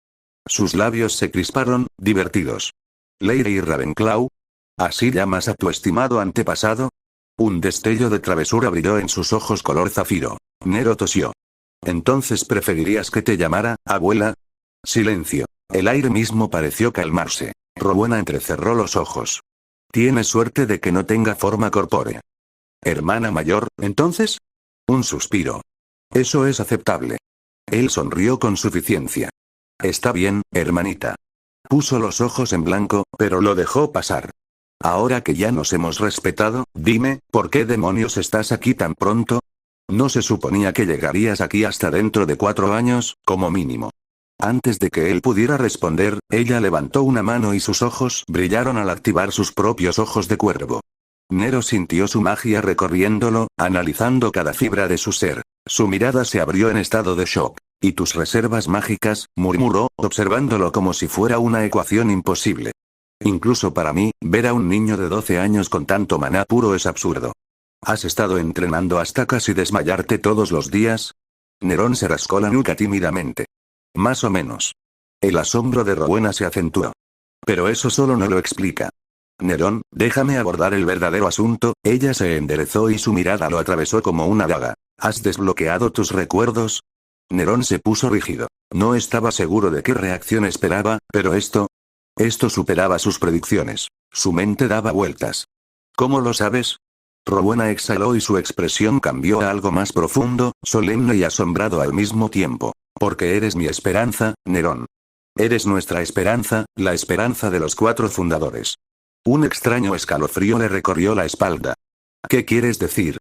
Sus labios se crisparon, divertidos. Lady Ravenclaw. ¿Así llamas a tu estimado antepasado? Un destello de travesura brilló en sus ojos color zafiro. Nero tosió. ¿Entonces preferirías que te llamara, abuela? Silencio. El aire mismo pareció calmarse. Rowena entrecerró los ojos. Tienes suerte de que no tenga forma corpórea. ¿Hermana mayor, entonces? Un suspiro. Eso es aceptable. Él sonrió con suficiencia. Está bien, hermanita. Puso los ojos en blanco, pero lo dejó pasar. Ahora que ya nos hemos respetado, dime, ¿por qué demonios estás aquí tan pronto? No se suponía que llegarías aquí hasta dentro de 4 años, como mínimo. Antes de que él pudiera responder, ella levantó una mano y sus ojos brillaron al activar sus propios ojos de cuervo. Nero sintió su magia recorriéndolo, analizando cada fibra de su ser. Su mirada se abrió en estado de shock. ¿Y tus reservas mágicas?, murmuró, observándolo como si fuera una ecuación imposible. Incluso para mí, ver a un niño de 12 años con tanto maná puro es absurdo. ¿Has estado entrenando hasta casi desmayarte todos los días? Nerón se rascó la nuca tímidamente. Más o menos. El asombro de Rowena se acentuó. Pero eso solo no lo explica. Nerón, déjame abordar el verdadero asunto. Ella se enderezó y su mirada lo atravesó como una daga. ¿Has desbloqueado tus recuerdos? Nerón se puso rígido. No estaba seguro de qué reacción esperaba, pero esto superaba sus predicciones. Su mente daba vueltas. ¿Cómo lo sabes? Rowena exhaló y su expresión cambió a algo más profundo, solemne y asombrado al mismo tiempo. Porque eres mi esperanza, Nerón. Eres nuestra esperanza, la esperanza de los 4 fundadores. Un extraño escalofrío le recorrió la espalda. ¿Qué quieres decir?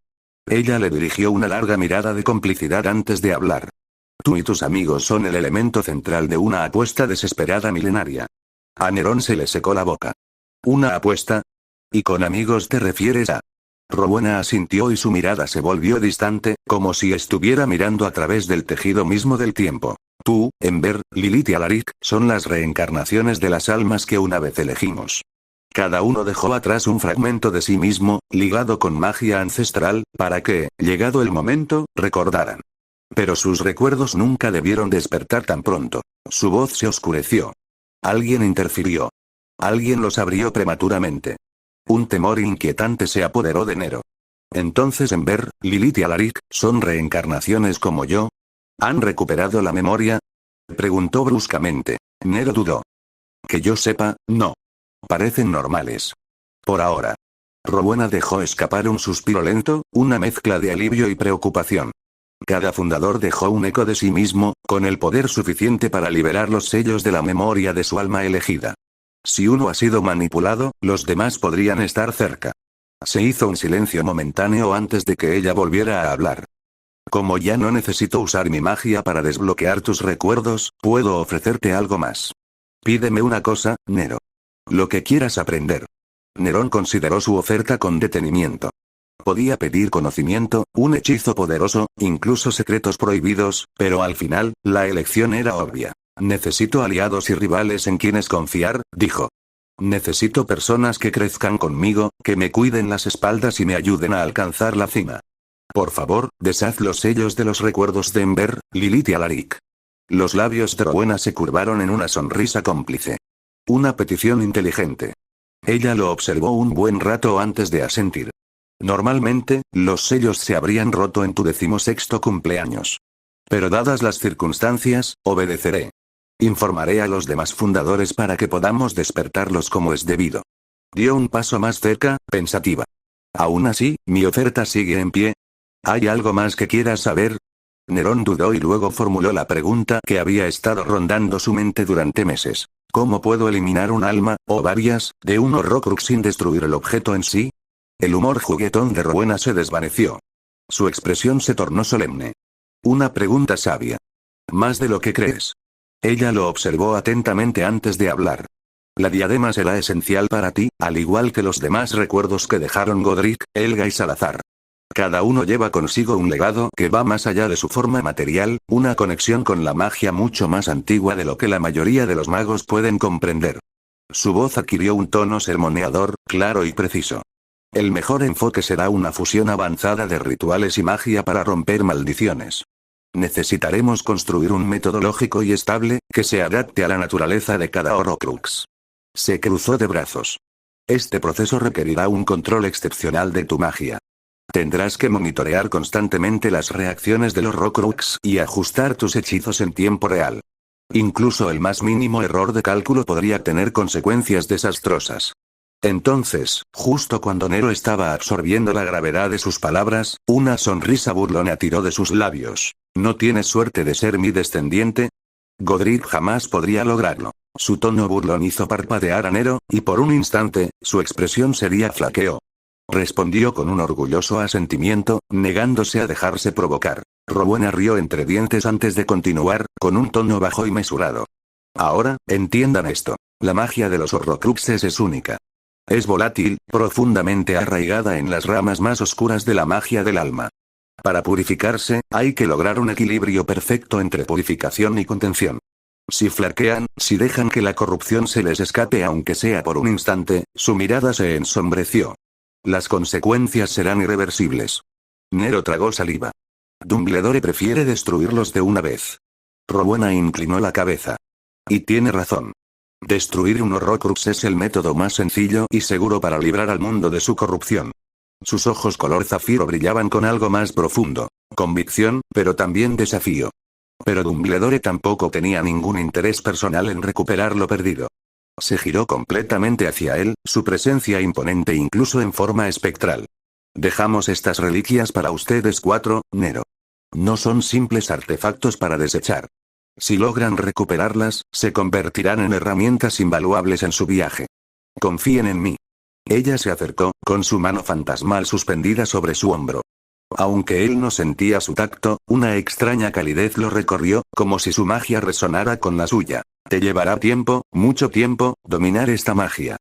Ella le dirigió una larga mirada de complicidad antes de hablar. Tú y tus amigos son el elemento central de una apuesta desesperada milenaria. A Nerón se le secó la boca. ¿Una apuesta? ¿Y con amigos te refieres a...? Rowena asintió y su mirada se volvió distante, como si estuviera mirando a través del tejido mismo del tiempo. Tú, Ember, Lilith y Alaric, son las reencarnaciones de las almas que una vez elegimos. Cada uno dejó atrás un fragmento de sí mismo, ligado con magia ancestral, para que, llegado el momento, recordaran. Pero sus recuerdos nunca debieron despertar tan pronto. Su voz se oscureció. Alguien interfirió. Alguien los abrió prematuramente. Un temor inquietante se apoderó de Nero. Entonces Ember, Lilith y Alaric, ¿son reencarnaciones como yo? ¿Han recuperado la memoria? Preguntó bruscamente. Nero dudó. Que yo sepa, no. Parecen normales. Por ahora. Rowena dejó escapar un suspiro lento, una mezcla de alivio y preocupación. Cada fundador dejó un eco de sí mismo, con el poder suficiente para liberar los sellos de la memoria de su alma elegida. Si uno ha sido manipulado, los demás podrían estar cerca. Se hizo un silencio momentáneo antes de que ella volviera a hablar. Como ya no necesito usar mi magia para desbloquear tus recuerdos, puedo ofrecerte algo más. Pídeme una cosa, Nero. Lo que quieras aprender. Nerón consideró su oferta con detenimiento. Podía pedir conocimiento, un hechizo poderoso, incluso secretos prohibidos, pero al final, la elección era obvia. Necesito aliados y rivales en quienes confiar, dijo. Necesito personas que crezcan conmigo, que me cuiden las espaldas y me ayuden a alcanzar la cima. Por favor, deshaz los sellos de los recuerdos de Ember, Lilith y Alaric. Los labios de Rowena se curvaron en una sonrisa cómplice. Una petición inteligente. Ella lo observó un buen rato antes de asentir. Normalmente, los sellos se habrían roto en tu 16º cumpleaños. Pero dadas las circunstancias, obedeceré. Informaré a los demás fundadores para que podamos despertarlos como es debido. Dio un paso más cerca, pensativa. Aún así, mi oferta sigue en pie. ¿Hay algo más que quieras saber? Nerón dudó y luego formuló la pregunta que había estado rondando su mente durante meses. ¿Cómo puedo eliminar un alma, o varias, de un Horrocrux sin destruir el objeto en sí? El humor juguetón de Rowena se desvaneció. Su expresión se tornó solemne. Una pregunta sabia. Más de lo que crees. Ella lo observó atentamente antes de hablar. La diadema será esencial para ti, al igual que los demás recuerdos que dejaron Godric, Helga y Salazar. Cada uno lleva consigo un legado que va más allá de su forma material, una conexión con la magia mucho más antigua de lo que la mayoría de los magos pueden comprender. Su voz adquirió un tono sermoneador, claro y preciso. El mejor enfoque será una fusión avanzada de rituales y magia para romper maldiciones. Necesitaremos construir un método lógico y estable, que se adapte a la naturaleza de cada Horrocrux. Se cruzó de brazos. Este proceso requerirá un control excepcional de tu magia. Tendrás que monitorear constantemente las reacciones del Horrocrux y ajustar tus hechizos en tiempo real. Incluso el más mínimo error de cálculo podría tener consecuencias desastrosas. Entonces, justo cuando Nero estaba absorbiendo la gravedad de sus palabras, una sonrisa burlona tiró de sus labios. ¿No tienes suerte de ser mi descendiente? Godric jamás podría lograrlo. Su tono burlón hizo parpadear a Nero, y por un instante, su expresión sería flaqueó. Respondió con un orgulloso asentimiento, negándose a dejarse provocar. Rowena rió entre dientes antes de continuar, con un tono bajo y mesurado. Ahora, entiendan esto. La magia de los Horrocruxes es única. Es volátil, profundamente arraigada en las ramas más oscuras de la magia del alma. Para purificarse, hay que lograr un equilibrio perfecto entre purificación y contención. Si flaquean, si dejan que la corrupción se les escape aunque sea por un instante, su mirada se ensombreció. Las consecuencias serán irreversibles. Nero tragó saliva. Dumbledore prefiere destruirlos de una vez. Rowena inclinó la cabeza. Y tiene razón. Destruir un Horrocrux es el método más sencillo y seguro para librar al mundo de su corrupción. Sus ojos color zafiro brillaban con algo más profundo. Convicción, pero también desafío. Pero Dumbledore tampoco tenía ningún interés personal en recuperar lo perdido. Se giró completamente hacia él, su presencia imponente incluso en forma espectral. Dejamos estas reliquias para ustedes cuatro, Nero. No son simples artefactos para desechar. Si logran recuperarlas, se convertirán en herramientas invaluables en su viaje. Confíen en mí. Ella se acercó, con su mano fantasmal suspendida sobre su hombro. Aunque él no sentía su tacto, una extraña calidez lo recorrió, como si su magia resonara con la suya. Te llevará tiempo, mucho tiempo, dominar esta magia.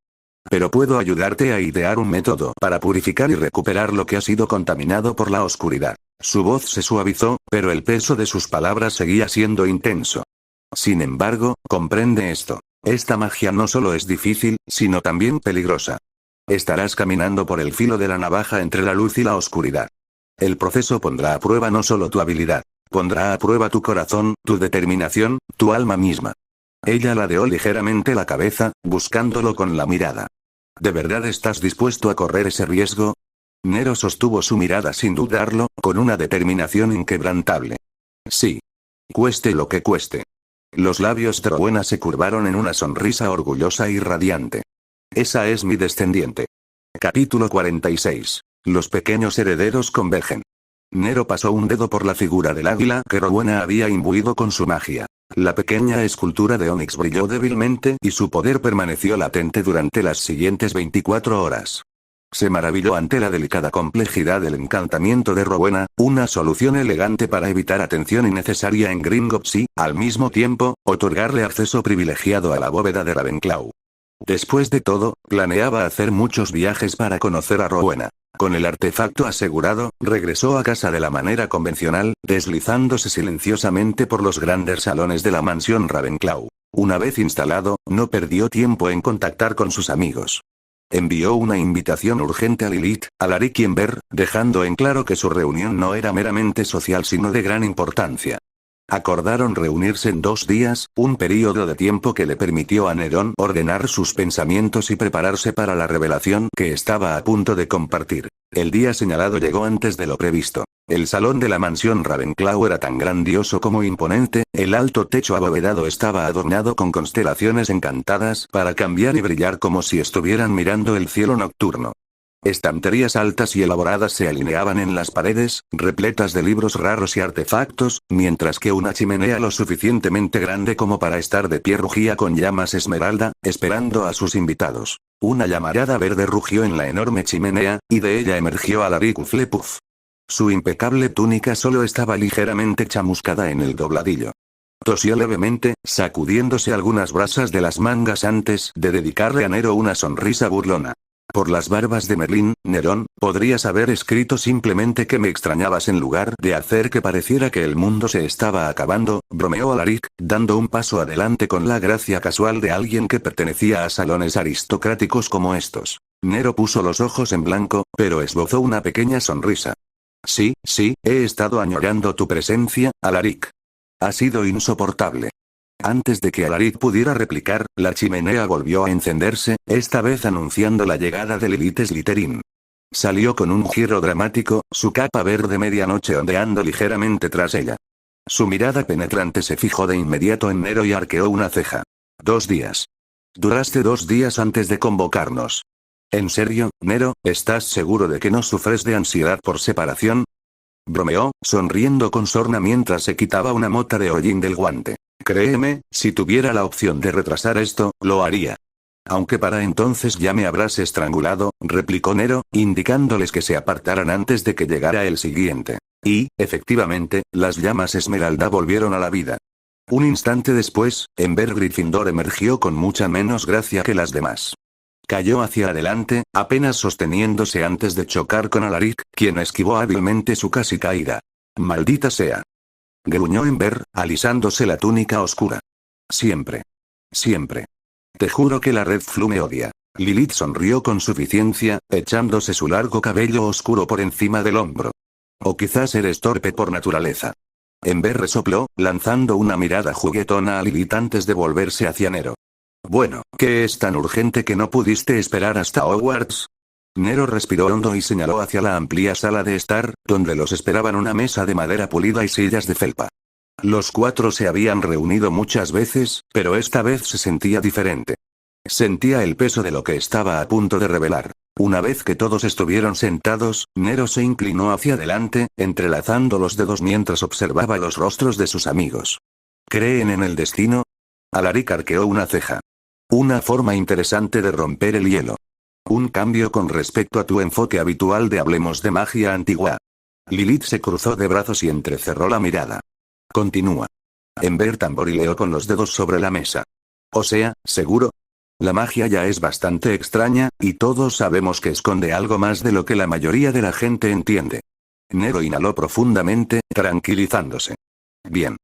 Pero puedo ayudarte a idear un método para purificar y recuperar lo que ha sido contaminado por la oscuridad. Su voz se suavizó, pero el peso de sus palabras seguía siendo intenso. Sin embargo, comprende esto. Esta magia no solo es difícil, sino también peligrosa. Estarás caminando por el filo de la navaja entre la luz y la oscuridad. El proceso pondrá a prueba no solo tu habilidad, pondrá a prueba tu corazón, tu determinación, tu alma misma. Ella ladeó ligeramente la cabeza, buscándolo con la mirada. ¿De verdad estás dispuesto a correr ese riesgo? Nero sostuvo su mirada sin dudarlo, con una determinación inquebrantable. Sí. Cueste lo que cueste. Los labios de Rowena se curvaron en una sonrisa orgullosa y radiante. Esa es mi descendiente. Capítulo 46. Los pequeños herederos convergen. Nero pasó un dedo por la figura del águila que Rowena había imbuido con su magia. La pequeña escultura de Onix brilló débilmente y su poder permaneció latente durante las siguientes 24 horas. Se maravilló ante la delicada complejidad del encantamiento de Rowena, una solución elegante para evitar atención innecesaria en Gringotts y, al mismo tiempo, otorgarle acceso privilegiado a la bóveda de Ravenclaw. Después de todo, planeaba hacer muchos viajes para conocer a Rowena. Con el artefacto asegurado, regresó a casa de la manera convencional, deslizándose silenciosamente por los grandes salones de la mansión Ravenclaw. Una vez instalado, no perdió tiempo en contactar con sus amigos. Envió una invitación urgente a Lilith, a Larry Kimber, dejando en claro que su reunión no era meramente social sino de gran importancia. Acordaron reunirse en 2 días, un período de tiempo que le permitió a Nerón ordenar sus pensamientos y prepararse para la revelación que estaba a punto de compartir. El día señalado llegó antes de lo previsto. El salón de la mansión Ravenclaw era tan grandioso como imponente, el alto techo abovedado estaba adornado con constelaciones encantadas para cambiar y brillar como si estuvieran mirando el cielo nocturno. Estanterías altas y elaboradas se alineaban en las paredes, repletas de libros raros y artefactos, mientras que una chimenea lo suficientemente grande como para estar de pie rugía con llamas esmeralda, esperando a sus invitados. Una llamarada verde rugió en la enorme chimenea, y de ella emergió Alaric Hufflepuff. Su impecable túnica solo estaba ligeramente chamuscada en el dobladillo. Tosió levemente, sacudiéndose algunas brasas de las mangas antes de dedicarle a Nero una sonrisa burlona. Por las barbas de Merlín, Nerón, podrías haber escrito simplemente que me extrañabas en lugar de hacer que pareciera que el mundo se estaba acabando, bromeó Alaric, dando un paso adelante con la gracia casual de alguien que pertenecía a salones aristocráticos como estos. Nero puso los ojos en blanco, pero esbozó una pequeña sonrisa. Sí, he estado añorando tu presencia, Alaric. Ha sido insoportable. Antes de que Alaric pudiera replicar, la chimenea volvió a encenderse, esta vez anunciando la llegada de Lilith Slytherin. Salió con un giro dramático, su capa verde medianoche ondeando ligeramente tras ella. Su mirada penetrante se fijó de inmediato en Nero y arqueó una ceja. 2 días. Duraste 2 días antes de convocarnos. ¿En serio, Nero, estás seguro de que no sufres de ansiedad por separación? Bromeó, sonriendo con sorna mientras se quitaba una mota de hollín del guante. Créeme, si tuviera la opción de retrasar esto, lo haría. Aunque para entonces ya me habrás estrangulado, replicó Nero, indicándoles que se apartaran antes de que llegara el siguiente. Y, efectivamente, las llamas esmeralda volvieron a la vida. Un instante después, Ember Gryffindor emergió con mucha menos gracia que las demás. Cayó hacia adelante, apenas sosteniéndose antes de chocar con Alaric, quien esquivó hábilmente su casi caída. «Maldita sea», gruñó Ember, alisándose la túnica oscura. Siempre. Te juro que la Red Flu me odia. Lilith sonrió con suficiencia, echándose su largo cabello oscuro por encima del hombro. O quizás eres torpe por naturaleza. Ember resopló, lanzando una mirada juguetona a Lilith antes de volverse hacia Nero. Bueno, ¿qué es tan urgente que no pudiste esperar hasta Hogwarts? Nero respiró hondo y señaló hacia la amplia sala de estar, donde los esperaban una mesa de madera pulida y sillas de felpa. Los 4 se habían reunido muchas veces, pero esta vez se sentía diferente. Sentía el peso de lo que estaba a punto de revelar. Una vez que todos estuvieron sentados, Nero se inclinó hacia adelante, entrelazando los dedos mientras observaba los rostros de sus amigos. ¿Creen en el destino? Alaric arqueó una ceja. Una forma interesante de romper el hielo. Un cambio con respecto a tu enfoque habitual de hablemos de magia antigua. Lilith se cruzó de brazos y entrecerró la mirada. Continúa. Ember tamborileó con los dedos sobre la mesa. O sea, ¿seguro? La magia ya es bastante extraña, y todos sabemos que esconde algo más de lo que la mayoría de la gente entiende. Nero inhaló profundamente, tranquilizándose. Bien.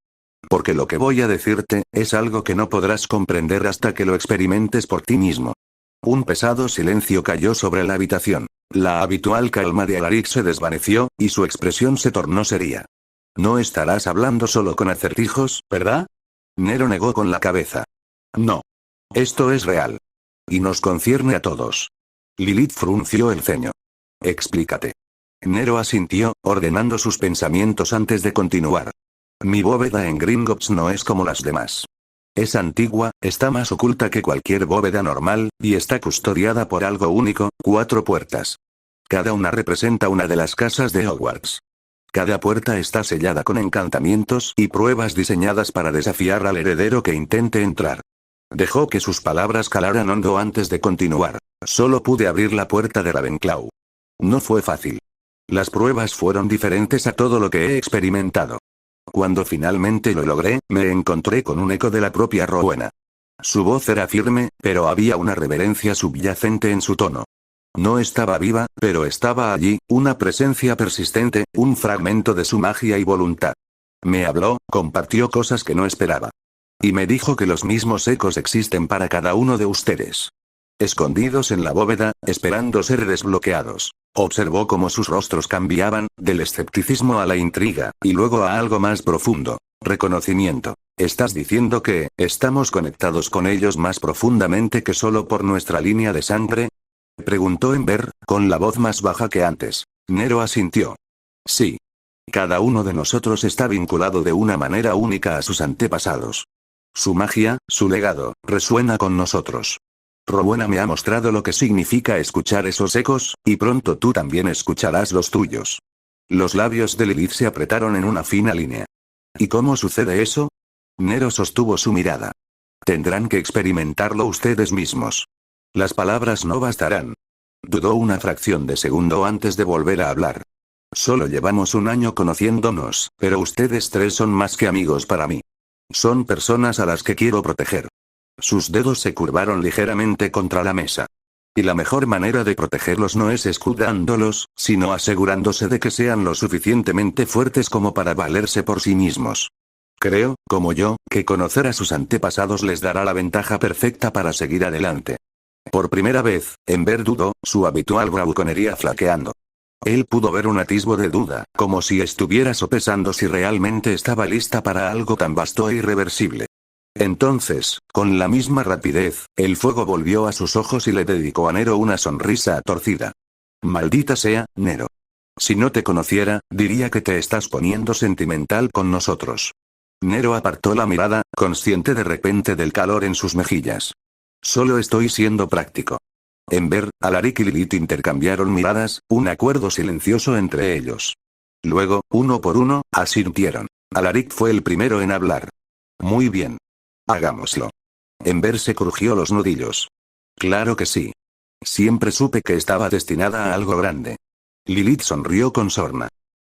Porque lo que voy a decirte, es algo que no podrás comprender hasta que lo experimentes por ti mismo. Un pesado silencio cayó sobre la habitación. La habitual calma de Alaric se desvaneció, y su expresión se tornó seria. No estarás hablando solo con acertijos, ¿verdad? Nero negó con la cabeza. No. Esto es real. Y nos concierne a todos. Lilith frunció el ceño. Explícate. Nero asintió, ordenando sus pensamientos antes de continuar. Mi bóveda en Gringotts no es como las demás. Es antigua, está más oculta que cualquier bóveda normal, y está custodiada por algo único, 4 puertas. Cada una representa una de las casas de Hogwarts. Cada puerta está sellada con encantamientos y pruebas diseñadas para desafiar al heredero que intente entrar. Dejó que sus palabras calaran hondo antes de continuar. Solo pude abrir la puerta de Ravenclaw. No fue fácil. Las pruebas fueron diferentes a todo lo que he experimentado. Cuando finalmente lo logré, me encontré con un eco de la propia Rowena. Su voz era firme, pero había una reverencia subyacente en su tono. No estaba viva, pero estaba allí, una presencia persistente, un fragmento de su magia y voluntad. Me habló, compartió cosas que no esperaba. Y me dijo que los mismos ecos existen para cada uno de ustedes. Escondidos en la bóveda, esperando ser desbloqueados. Observó cómo sus rostros cambiaban, del escepticismo a la intriga, y luego a algo más profundo. Reconocimiento. ¿Estás diciendo que, estamos conectados con ellos más profundamente que solo por nuestra línea de sangre? Preguntó Ember, con la voz más baja que antes. Nero asintió. Sí. Cada uno de nosotros está vinculado de una manera única a sus antepasados. Su magia, su legado, resuena con nosotros. Rowena me ha mostrado lo que significa escuchar esos ecos, y pronto tú también escucharás los tuyos. Los labios de Lilith se apretaron en una fina línea. ¿Y cómo sucede eso? Nero sostuvo su mirada. Tendrán que experimentarlo ustedes mismos. Las palabras no bastarán. Dudó una fracción de segundo antes de volver a hablar. Solo llevamos 1 año conociéndonos, pero ustedes 3 son más que amigos para mí. Son personas a las que quiero proteger. Sus dedos se curvaron ligeramente contra la mesa. Y la mejor manera de protegerlos no es escudándolos, sino asegurándose de que sean lo suficientemente fuertes como para valerse por sí mismos. Creo, como yo, que conocer a sus antepasados les dará la ventaja perfecta para seguir adelante. Por primera vez, Ember dudó, su habitual bravuconería flaqueando. Él pudo ver un atisbo de duda, como si estuviera sopesando si realmente estaba lista para algo tan vasto e irreversible. Entonces, con la misma rapidez, el fuego volvió a sus ojos y le dedicó a Nero una sonrisa torcida. Maldita sea, Nero. Si no te conociera, diría que te estás poniendo sentimental con nosotros. Nero apartó la mirada, consciente de repente del calor en sus mejillas. Solo estoy siendo práctico. Ember, Alaric y Lilith intercambiaron miradas, un acuerdo silencioso entre ellos. Luego, uno por uno, asintieron. Alaric fue el primero en hablar. Muy bien. Hagámoslo. Ember se crujió los nudillos. Claro que sí. Siempre supe que estaba destinada a algo grande. Lilith sonrió con sorna.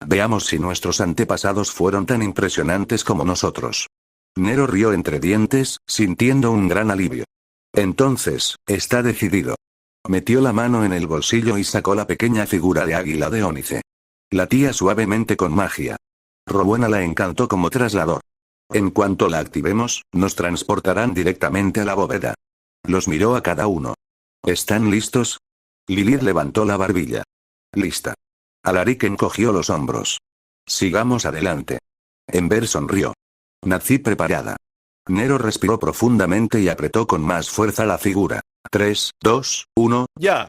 Veamos si nuestros antepasados fueron tan impresionantes como nosotros. Nero rió entre dientes, sintiendo un gran alivio. Entonces, está decidido. Metió la mano en el bolsillo y sacó la pequeña figura de águila de ónice. Latía suavemente con magia. Rowena la encantó como traslador. En cuanto la activemos, nos transportarán directamente a la bóveda. Los miró a cada uno. ¿Están listos? Lilith levantó la barbilla. Lista. Alaric encogió los hombros. Sigamos adelante. Ember sonrió. Nací preparada. Nero respiró profundamente y apretó con más fuerza la figura. 3, 2, 1, ¡ya!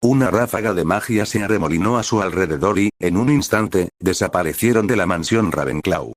Una ráfaga de magia se arremolinó a su alrededor y, en un instante, desaparecieron de la mansión Ravenclaw.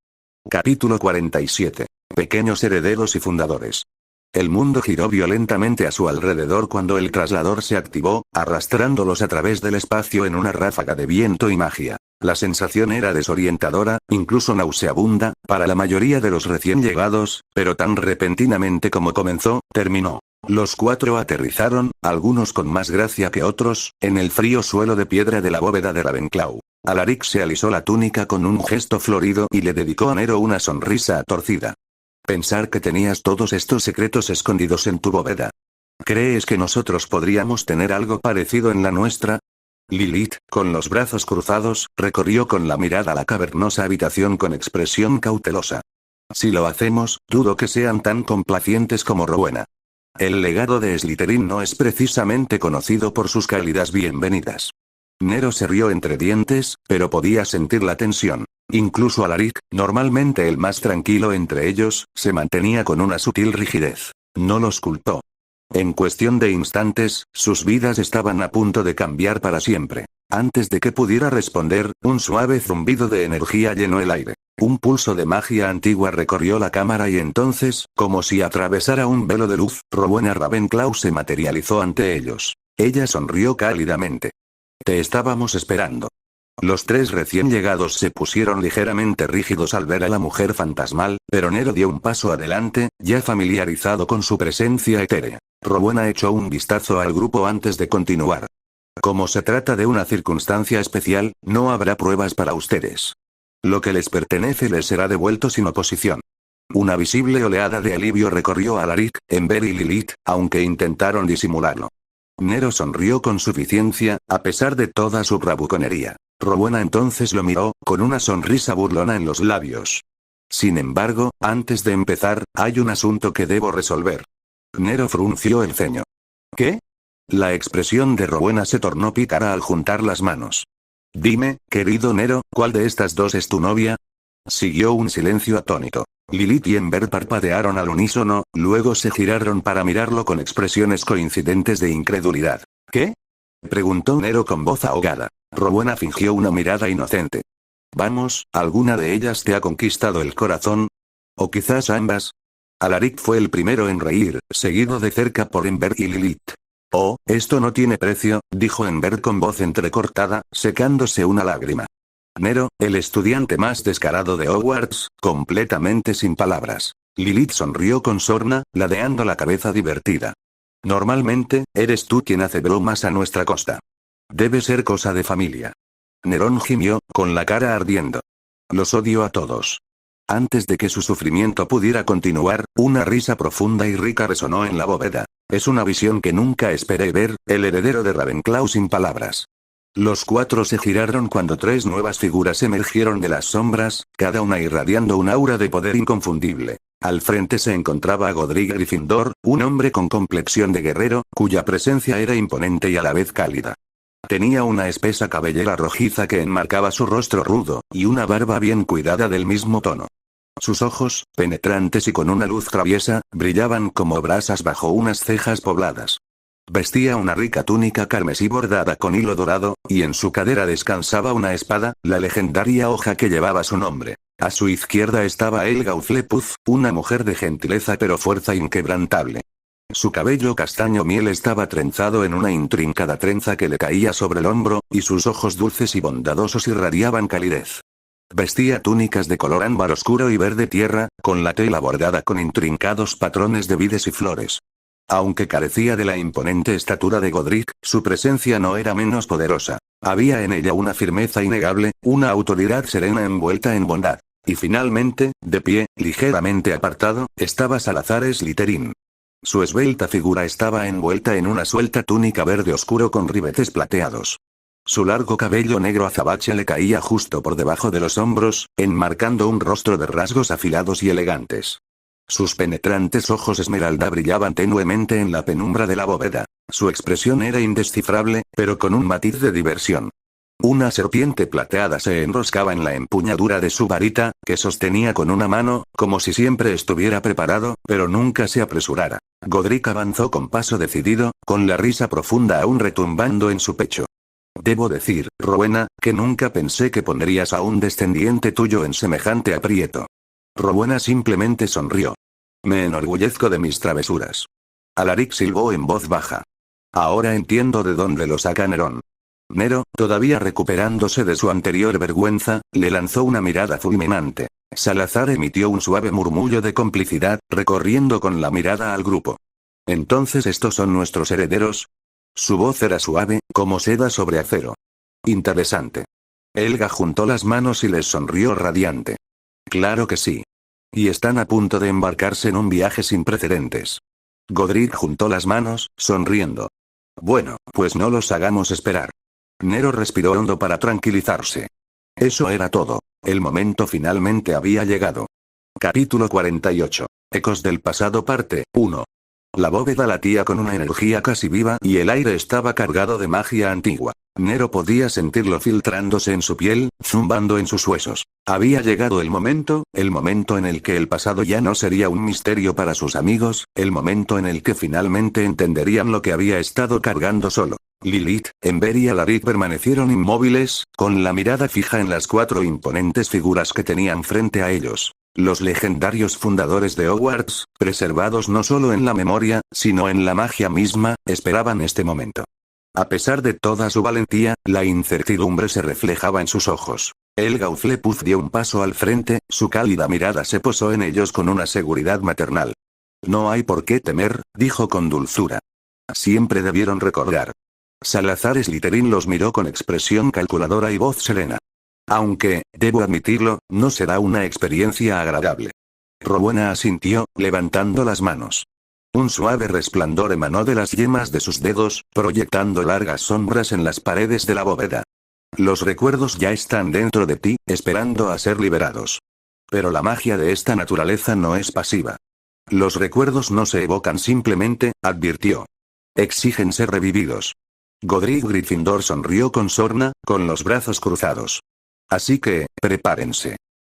Capítulo 47. Pequeños herederos y fundadores. El mundo giró violentamente a su alrededor cuando el traslador se activó, arrastrándolos a través del espacio en una ráfaga de viento y magia. La sensación era desorientadora, incluso nauseabunda, para la mayoría de los recién llegados, pero tan repentinamente como comenzó, terminó. Los cuatro aterrizaron, algunos con más gracia que otros, en el frío suelo de piedra de la bóveda de Ravenclaw. Alaric se alisó la túnica con un gesto florido y le dedicó a Nero una sonrisa torcida. Pensar que tenías todos estos secretos escondidos en tu bóveda. ¿Crees que nosotros podríamos tener algo parecido en la nuestra? Lilith, con los brazos cruzados, recorrió con la mirada la cavernosa habitación con expresión cautelosa. Si lo hacemos, dudo que sean tan complacientes como Rowena. El legado de Slytherin no es precisamente conocido por sus cálidas bienvenidas. Nero se rió entre dientes, pero podía sentir la tensión. Incluso Alaric, normalmente el más tranquilo entre ellos, se mantenía con una sutil rigidez. No los culpó. En cuestión de instantes, sus vidas estaban a punto de cambiar para siempre. Antes de que pudiera responder, un suave zumbido de energía llenó el aire. Un pulso de magia antigua recorrió la cámara y entonces, como si atravesara un velo de luz, Rowena Ravenclaw se materializó ante ellos. Ella sonrió cálidamente. Te estábamos esperando. Los tres recién llegados se pusieron ligeramente rígidos al ver a la mujer fantasmal, pero Nero dio un paso adelante, ya familiarizado con su presencia etérea. Rowena echó un vistazo al grupo antes de continuar. Como se trata de una circunstancia especial, no habrá pruebas para ustedes. Lo que les pertenece les será devuelto sin oposición. Una visible oleada de alivio recorrió a Alaric, Ember y Lilith, aunque intentaron disimularlo. Nero sonrió con suficiencia, a pesar de toda su bravuconería. Rowena entonces lo miró, con una sonrisa burlona en los labios. Sin embargo, antes de empezar, hay un asunto que debo resolver. Nero frunció el ceño. ¿Qué? La expresión de Rowena se tornó pícara al juntar las manos. Dime, querido Nero, ¿cuál de estas dos es tu novia? Siguió un silencio atónito. Lilith y Ember parpadearon al unísono, luego se giraron para mirarlo con expresiones coincidentes de incredulidad. ¿Qué? Preguntó Nero con voz ahogada. Rowena fingió una mirada inocente. Vamos, ¿alguna de ellas te ha conquistado el corazón? ¿O quizás ambas? Alaric fue el primero en reír, seguido de cerca por Ember y Lilith. Oh, esto no tiene precio, dijo Ember con voz entrecortada, secándose una lágrima. Nero, el estudiante más descarado de Hogwarts, completamente sin palabras. Lilith sonrió con sorna, ladeando la cabeza divertida. Normalmente, eres tú quien hace bromas a nuestra costa. Debe ser cosa de familia. Nerón gimió, con la cara ardiendo. Los odio a todos. Antes de que su sufrimiento pudiera continuar, una risa profunda y rica resonó en la bóveda. Es una visión que nunca esperé ver, el heredero de Ravenclaw sin palabras. Los cuatro se giraron cuando tres nuevas figuras emergieron de las sombras, cada una irradiando un aura de poder inconfundible. Al frente se encontraba Godric Gryffindor, un hombre con complexión de guerrero, cuya presencia era imponente y a la vez cálida. Tenía una espesa cabellera rojiza que enmarcaba su rostro rudo, y una barba bien cuidada del mismo tono. Sus ojos, penetrantes y con una luz traviesa, brillaban como brasas bajo unas cejas pobladas. Vestía una rica túnica carmesí bordada con hilo dorado, y en su cadera descansaba una espada, la legendaria hoja que llevaba su nombre. A su izquierda estaba Helga Hufflepuff, una mujer de gentileza pero fuerza inquebrantable. Su cabello castaño miel estaba trenzado en una intrincada trenza que le caía sobre el hombro, y sus ojos dulces y bondadosos irradiaban calidez. Vestía túnicas de color ámbar oscuro y verde tierra, con la tela bordada con intrincados patrones de vides y flores. Aunque carecía de la imponente estatura de Godric, su presencia no era menos poderosa. Había en ella una firmeza innegable, una autoridad serena envuelta en bondad. Y finalmente, de pie, ligeramente apartado, estaba Salazar Slytherin. Su esbelta figura estaba envuelta en una suelta túnica verde oscuro con ribetes plateados. Su largo cabello negro azabache le caía justo por debajo de los hombros, enmarcando un rostro de rasgos afilados y elegantes. Sus penetrantes ojos esmeralda brillaban tenuemente en la penumbra de la bóveda. Su expresión era indescifrable, pero con un matiz de diversión. Una serpiente plateada se enroscaba en la empuñadura de su varita, que sostenía con una mano, como si siempre estuviera preparado, pero nunca se apresurara. Godric avanzó con paso decidido, con la risa profunda aún retumbando en su pecho. Debo decir, Rowena, que nunca pensé que pondrías a un descendiente tuyo en semejante aprieto. Rowena simplemente sonrió. Me enorgullezco de mis travesuras. Alaric silbó en voz baja. Ahora entiendo de dónde lo saca Nerón. Nero, todavía recuperándose de su anterior vergüenza, le lanzó una mirada fulminante. Salazar emitió un suave murmullo de complicidad, recorriendo con la mirada al grupo. ¿Entonces estos son nuestros herederos? Su voz era suave, como seda sobre acero. Interesante. Helga juntó las manos y les sonrió radiante. Claro que sí. Y están a punto de embarcarse en un viaje sin precedentes. Godric juntó las manos, sonriendo. Bueno, pues no los hagamos esperar. Nero respiró hondo para tranquilizarse. Eso era todo. El momento finalmente había llegado. Capítulo 48. Ecos del pasado parte 1. La bóveda latía con una energía casi viva y el aire estaba cargado de magia antigua. Nero podía sentirlo filtrándose en su piel, zumbando en sus huesos. Había llegado el momento en el que el pasado ya no sería un misterio para sus amigos, el momento en el que finalmente entenderían lo que había estado cargando solo. Lilith, Ember y Alaric permanecieron inmóviles, con la mirada fija en las 4 imponentes figuras que tenían frente a ellos. Los legendarios fundadores de Hogwarts, preservados no solo en la memoria, sino en la magia misma, esperaban este momento. A pesar de toda su valentía, la incertidumbre se reflejaba en sus ojos. Helga Hufflepuff dio un paso al frente, su cálida mirada se posó en ellos con una seguridad maternal. No hay por qué temer, dijo con dulzura. Siempre debieron recordar. Salazar Slytherin los miró con expresión calculadora y voz serena. Aunque, debo admitirlo, no será una experiencia agradable. Rowena asintió, levantando las manos. Un suave resplandor emanó de las yemas de sus dedos, proyectando largas sombras en las paredes de la bóveda. Los recuerdos ya están dentro de ti, esperando a ser liberados. Pero la magia de esta naturaleza no es pasiva. Los recuerdos no se evocan simplemente, advirtió. Exigen ser revividos. Godric Gryffindor sonrió con sorna, con los brazos cruzados. Así que, prepárense.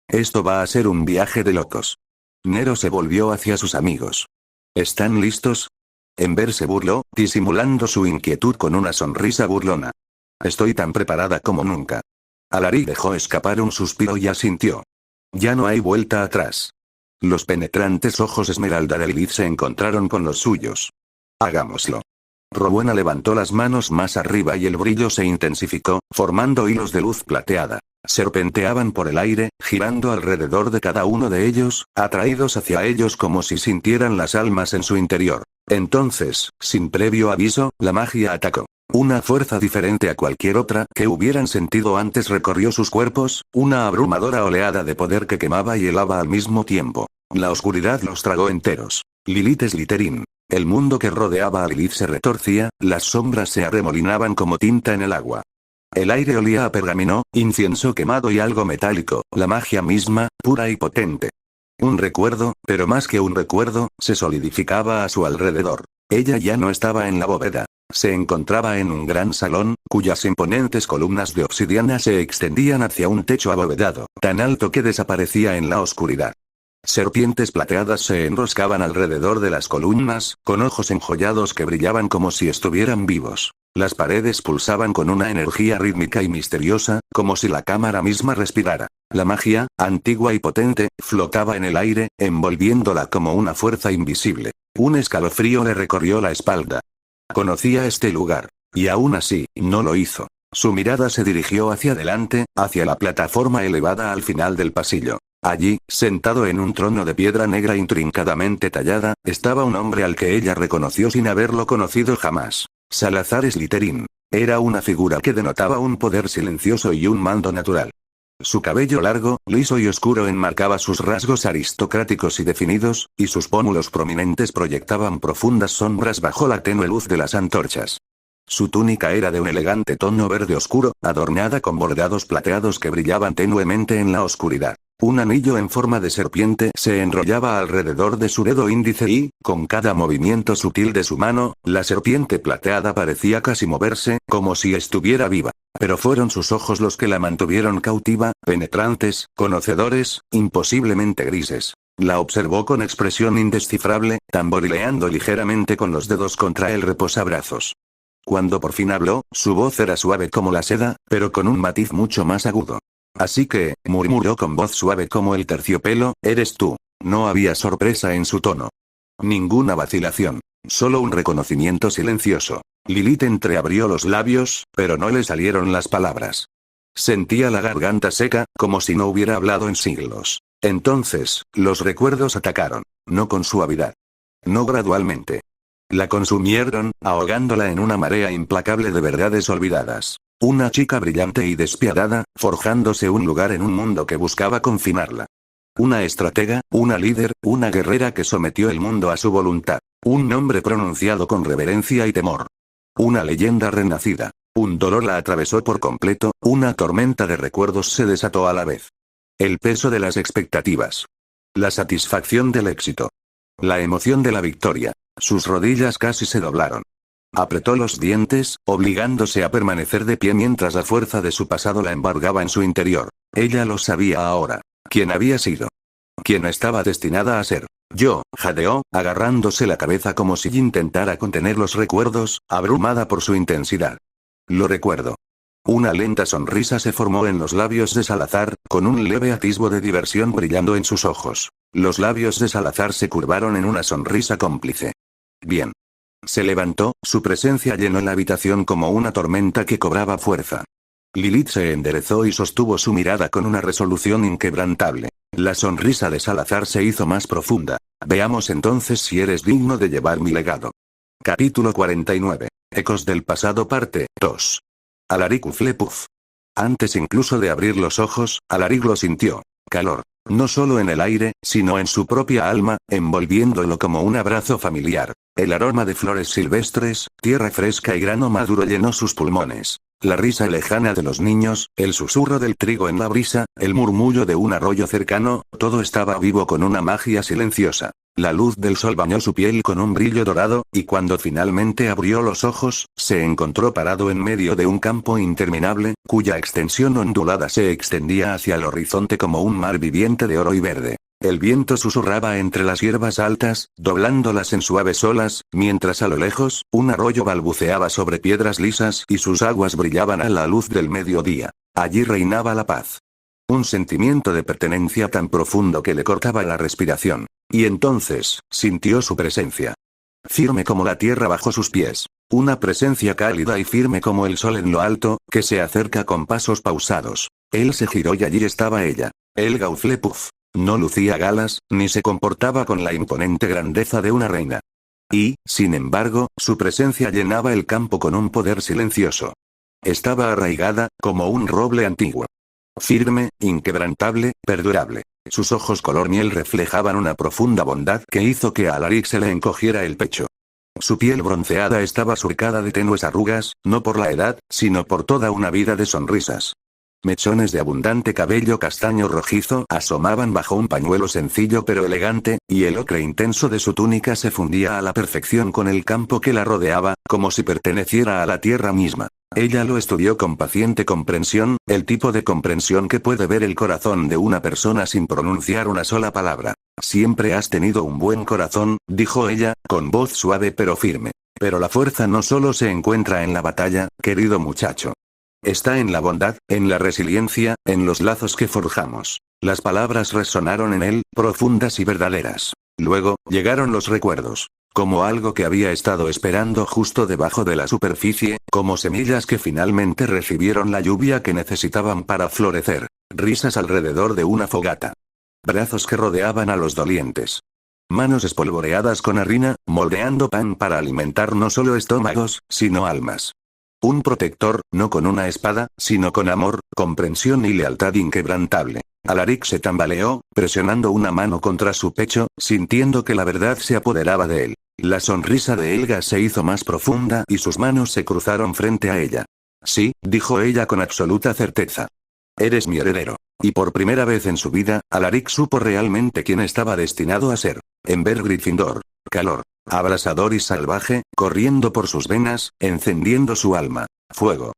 Esto va a ser un viaje de locos. Nero se volvió hacia sus amigos. ¿Están listos? Ember se burló, disimulando su inquietud con una sonrisa burlona. Estoy tan preparada como nunca. Alaric dejó escapar un suspiro y asintió. Ya no hay vuelta atrás. Los penetrantes ojos esmeralda de Lilith se encontraron con los suyos. Hagámoslo. Rowena levantó las manos más arriba y el brillo se intensificó, formando hilos de luz plateada. Serpenteaban por el aire, girando alrededor de cada uno de ellos, atraídos hacia ellos como si sintieran las almas en su interior. Entonces, sin previo aviso, la magia atacó. Una fuerza diferente a cualquier otra que hubieran sentido antes recorrió sus cuerpos, una abrumadora oleada de poder que quemaba y helaba al mismo tiempo. La oscuridad los tragó enteros. Lilith Slytherin. El mundo que rodeaba a Lilith se retorcía, las sombras se arremolinaban como tinta en el agua. El aire olía a pergamino, incienso quemado y algo metálico, la magia misma, pura y potente. Un recuerdo, pero más que un recuerdo, se solidificaba a su alrededor. Ella ya no estaba en la bóveda. Se encontraba en un gran salón, cuyas imponentes columnas de obsidiana se extendían hacia un techo abovedado, tan alto que desaparecía en la oscuridad. Serpientes plateadas se enroscaban alrededor de las columnas, con ojos enjollados que brillaban como si estuvieran vivos. Las paredes pulsaban con una energía rítmica y misteriosa, como si la cámara misma respirara. La magia, antigua y potente, flotaba en el aire, envolviéndola como una fuerza invisible. Un escalofrío le recorrió la espalda. Conocía este lugar. Y aún así, no lo hizo. Su mirada se dirigió hacia adelante, hacia la plataforma elevada al final del pasillo. Allí, sentado en un trono de piedra negra intrincadamente tallada, estaba un hombre al que ella reconoció sin haberlo conocido jamás. Salazar Slytherin. Era una figura que denotaba un poder silencioso y un mando natural. Su cabello largo, liso y oscuro enmarcaba sus rasgos aristocráticos y definidos, y sus pómulos prominentes proyectaban profundas sombras bajo la tenue luz de las antorchas. Su túnica era de un elegante tono verde oscuro, adornada con bordados plateados que brillaban tenuemente en la oscuridad. Un anillo en forma de serpiente se enrollaba alrededor de su dedo índice y, con cada movimiento sutil de su mano, la serpiente plateada parecía casi moverse, como si estuviera viva. Pero fueron sus ojos los que la mantuvieron cautiva, penetrantes, conocedores, imposiblemente grises. La observó con expresión indescifrable, tamborileando ligeramente con los dedos contra el reposabrazos. Cuando por fin habló, su voz era suave como la seda, pero con un matiz mucho más agudo. Así que, murmuró con voz suave como el terciopelo, eres tú. No había sorpresa en su tono. Ninguna vacilación. Solo un reconocimiento silencioso. Lilith entreabrió los labios, pero no le salieron las palabras. Sentía la garganta seca, como si no hubiera hablado en siglos. Entonces, los recuerdos atacaron. No con suavidad. No gradualmente. La consumieron, ahogándola en una marea implacable de verdades olvidadas. Una chica brillante y despiadada, forjándose un lugar en un mundo que buscaba confinarla. Una estratega, una líder, una guerrera que sometió el mundo a su voluntad. Un nombre pronunciado con reverencia y temor. Una leyenda renacida. Un dolor la atravesó por completo, una tormenta de recuerdos se desató a la vez. El peso de las expectativas. La satisfacción del éxito. La emoción de la victoria. Sus rodillas casi se doblaron. Apretó los dientes, obligándose a permanecer de pie mientras la fuerza de su pasado la embargaba en su interior. Ella lo sabía ahora. ¿Quién había sido? ¿Quién estaba destinada a ser? Yo, jadeó, agarrándose la cabeza como si intentara contener los recuerdos, abrumada por su intensidad. Lo recuerdo. Una lenta sonrisa se formó en los labios de Salazar, con un leve atisbo de diversión brillando en sus ojos. Los labios de Salazar se curvaron en una sonrisa cómplice. Bien. Se levantó, su presencia llenó la habitación como una tormenta que cobraba fuerza. Lilith se enderezó y sostuvo su mirada con una resolución inquebrantable. La sonrisa de Salazar se hizo más profunda. Veamos entonces si eres digno de llevar mi legado. Capítulo 49. Ecos del pasado parte 2. Alaric Hufflepuff. Antes incluso de abrir los ojos, Alaric lo sintió. Calor. No solo en el aire, sino en su propia alma, envolviéndolo como un abrazo familiar. El aroma de flores silvestres, tierra fresca y grano maduro llenó sus pulmones. La risa lejana de los niños, el susurro del trigo en la brisa, el murmullo de un arroyo cercano, todo estaba vivo con una magia silenciosa. La luz del sol bañó su piel con un brillo dorado, y cuando finalmente abrió los ojos, se encontró parado en medio de un campo interminable, cuya extensión ondulada se extendía hacia el horizonte como un mar viviente de oro y verde. El viento susurraba entre las hierbas altas, doblándolas en suaves olas, mientras a lo lejos, un arroyo balbuceaba sobre piedras lisas y sus aguas brillaban a la luz del mediodía. Allí reinaba la paz. Un sentimiento de pertenencia tan profundo que le cortaba la respiración. Y entonces, sintió su presencia. Firme como la tierra bajo sus pies. Una presencia cálida y firme como el sol en lo alto, que se acerca con pasos pausados. Él se giró y allí estaba ella. Helga Hufflepuff. No lucía galas, ni se comportaba con la imponente grandeza de una reina. Y, sin embargo, su presencia llenaba el campo con un poder silencioso. Estaba arraigada, como un roble antiguo. Firme, inquebrantable, perdurable. Sus ojos color miel reflejaban una profunda bondad que hizo que a Alaric se le encogiera el pecho. Su piel bronceada estaba surcada de tenues arrugas, no por la edad, sino por toda una vida de sonrisas. Mechones de abundante cabello castaño rojizo asomaban bajo un pañuelo sencillo pero elegante, y el ocre intenso de su túnica se fundía a la perfección con el campo que la rodeaba, como si perteneciera a la tierra misma. Ella lo estudió con paciente comprensión, el tipo de comprensión que puede ver el corazón de una persona sin pronunciar una sola palabra. Siempre has tenido un buen corazón, dijo ella, con voz suave pero firme. Pero la fuerza no solo se encuentra en la batalla, querido muchacho. Está en la bondad, en la resiliencia, en los lazos que forjamos. Las palabras resonaron en él, profundas y verdaderas. Luego, llegaron los recuerdos. Como algo que había estado esperando justo debajo de la superficie, como semillas que finalmente recibieron la lluvia que necesitaban para florecer. Risas alrededor de una fogata. Brazos que rodeaban a los dolientes. Manos espolvoreadas con harina, moldeando pan para alimentar no solo estómagos, sino almas. Un protector, no con una espada, sino con amor, comprensión y lealtad inquebrantable. Alaric se tambaleó, presionando una mano contra su pecho, sintiendo que la verdad se apoderaba de él. La sonrisa de Helga se hizo más profunda y sus manos se cruzaron frente a ella. Sí, dijo ella con absoluta certeza. Eres mi heredero. Y por primera vez en su vida, Alaric supo realmente quién estaba destinado a ser. Ember Gryffindor. Calor. Abrasador y salvaje, corriendo por sus venas, encendiendo su alma. Fuego.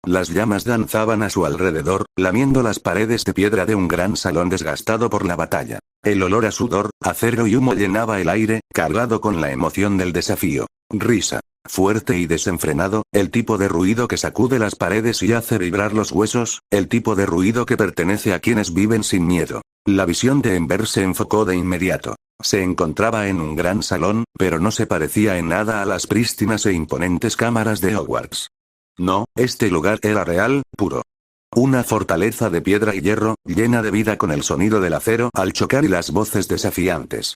Las llamas danzaban a su alrededor, lamiendo las paredes de piedra de un gran salón desgastado por la batalla. El olor a sudor, acero y humo llenaba el aire, cargado con la emoción del desafío. Risa. Fuerte y desenfrenado, el tipo de ruido que sacude las paredes y hace vibrar los huesos, el tipo de ruido que pertenece a quienes viven sin miedo. La visión de Ember se enfocó de inmediato. Se encontraba en un gran salón, pero no se parecía en nada a las prístinas e imponentes cámaras de Hogwarts. No, este lugar era real, puro. Una fortaleza de piedra y hierro, llena de vida con el sonido del acero al chocar y las voces desafiantes.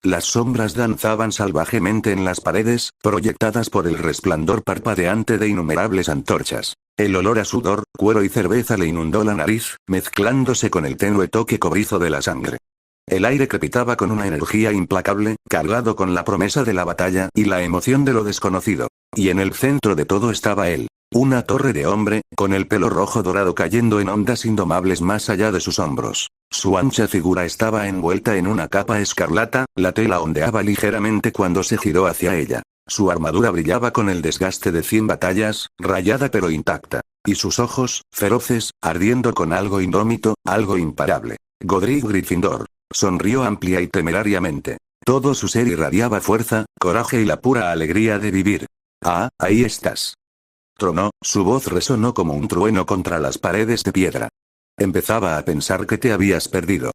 Las sombras danzaban salvajemente en las paredes, proyectadas por el resplandor parpadeante de innumerables antorchas. El olor a sudor, cuero y cerveza le inundó la nariz, mezclándose con el tenue toque cobrizo de la sangre. El aire crepitaba con una energía implacable, cargado con la promesa de la batalla y la emoción de lo desconocido. Y en el centro de todo estaba él. Una torre de hombre, con el pelo rojo dorado cayendo en ondas indomables más allá de sus hombros. Su ancha figura estaba envuelta en una capa escarlata, la tela ondeaba ligeramente cuando se giró hacia ella. Su armadura brillaba con el desgaste de 100 batallas, rayada pero intacta. Y sus ojos, feroces, ardiendo con algo indómito, algo imparable. Godric Gryffindor. Sonrió amplia y temerariamente. Todo su ser irradiaba fuerza, coraje y la pura alegría de vivir. Ah, ahí estás. Tronó, su voz resonó como un trueno contra las paredes de piedra. Empezaba a pensar que te habías perdido.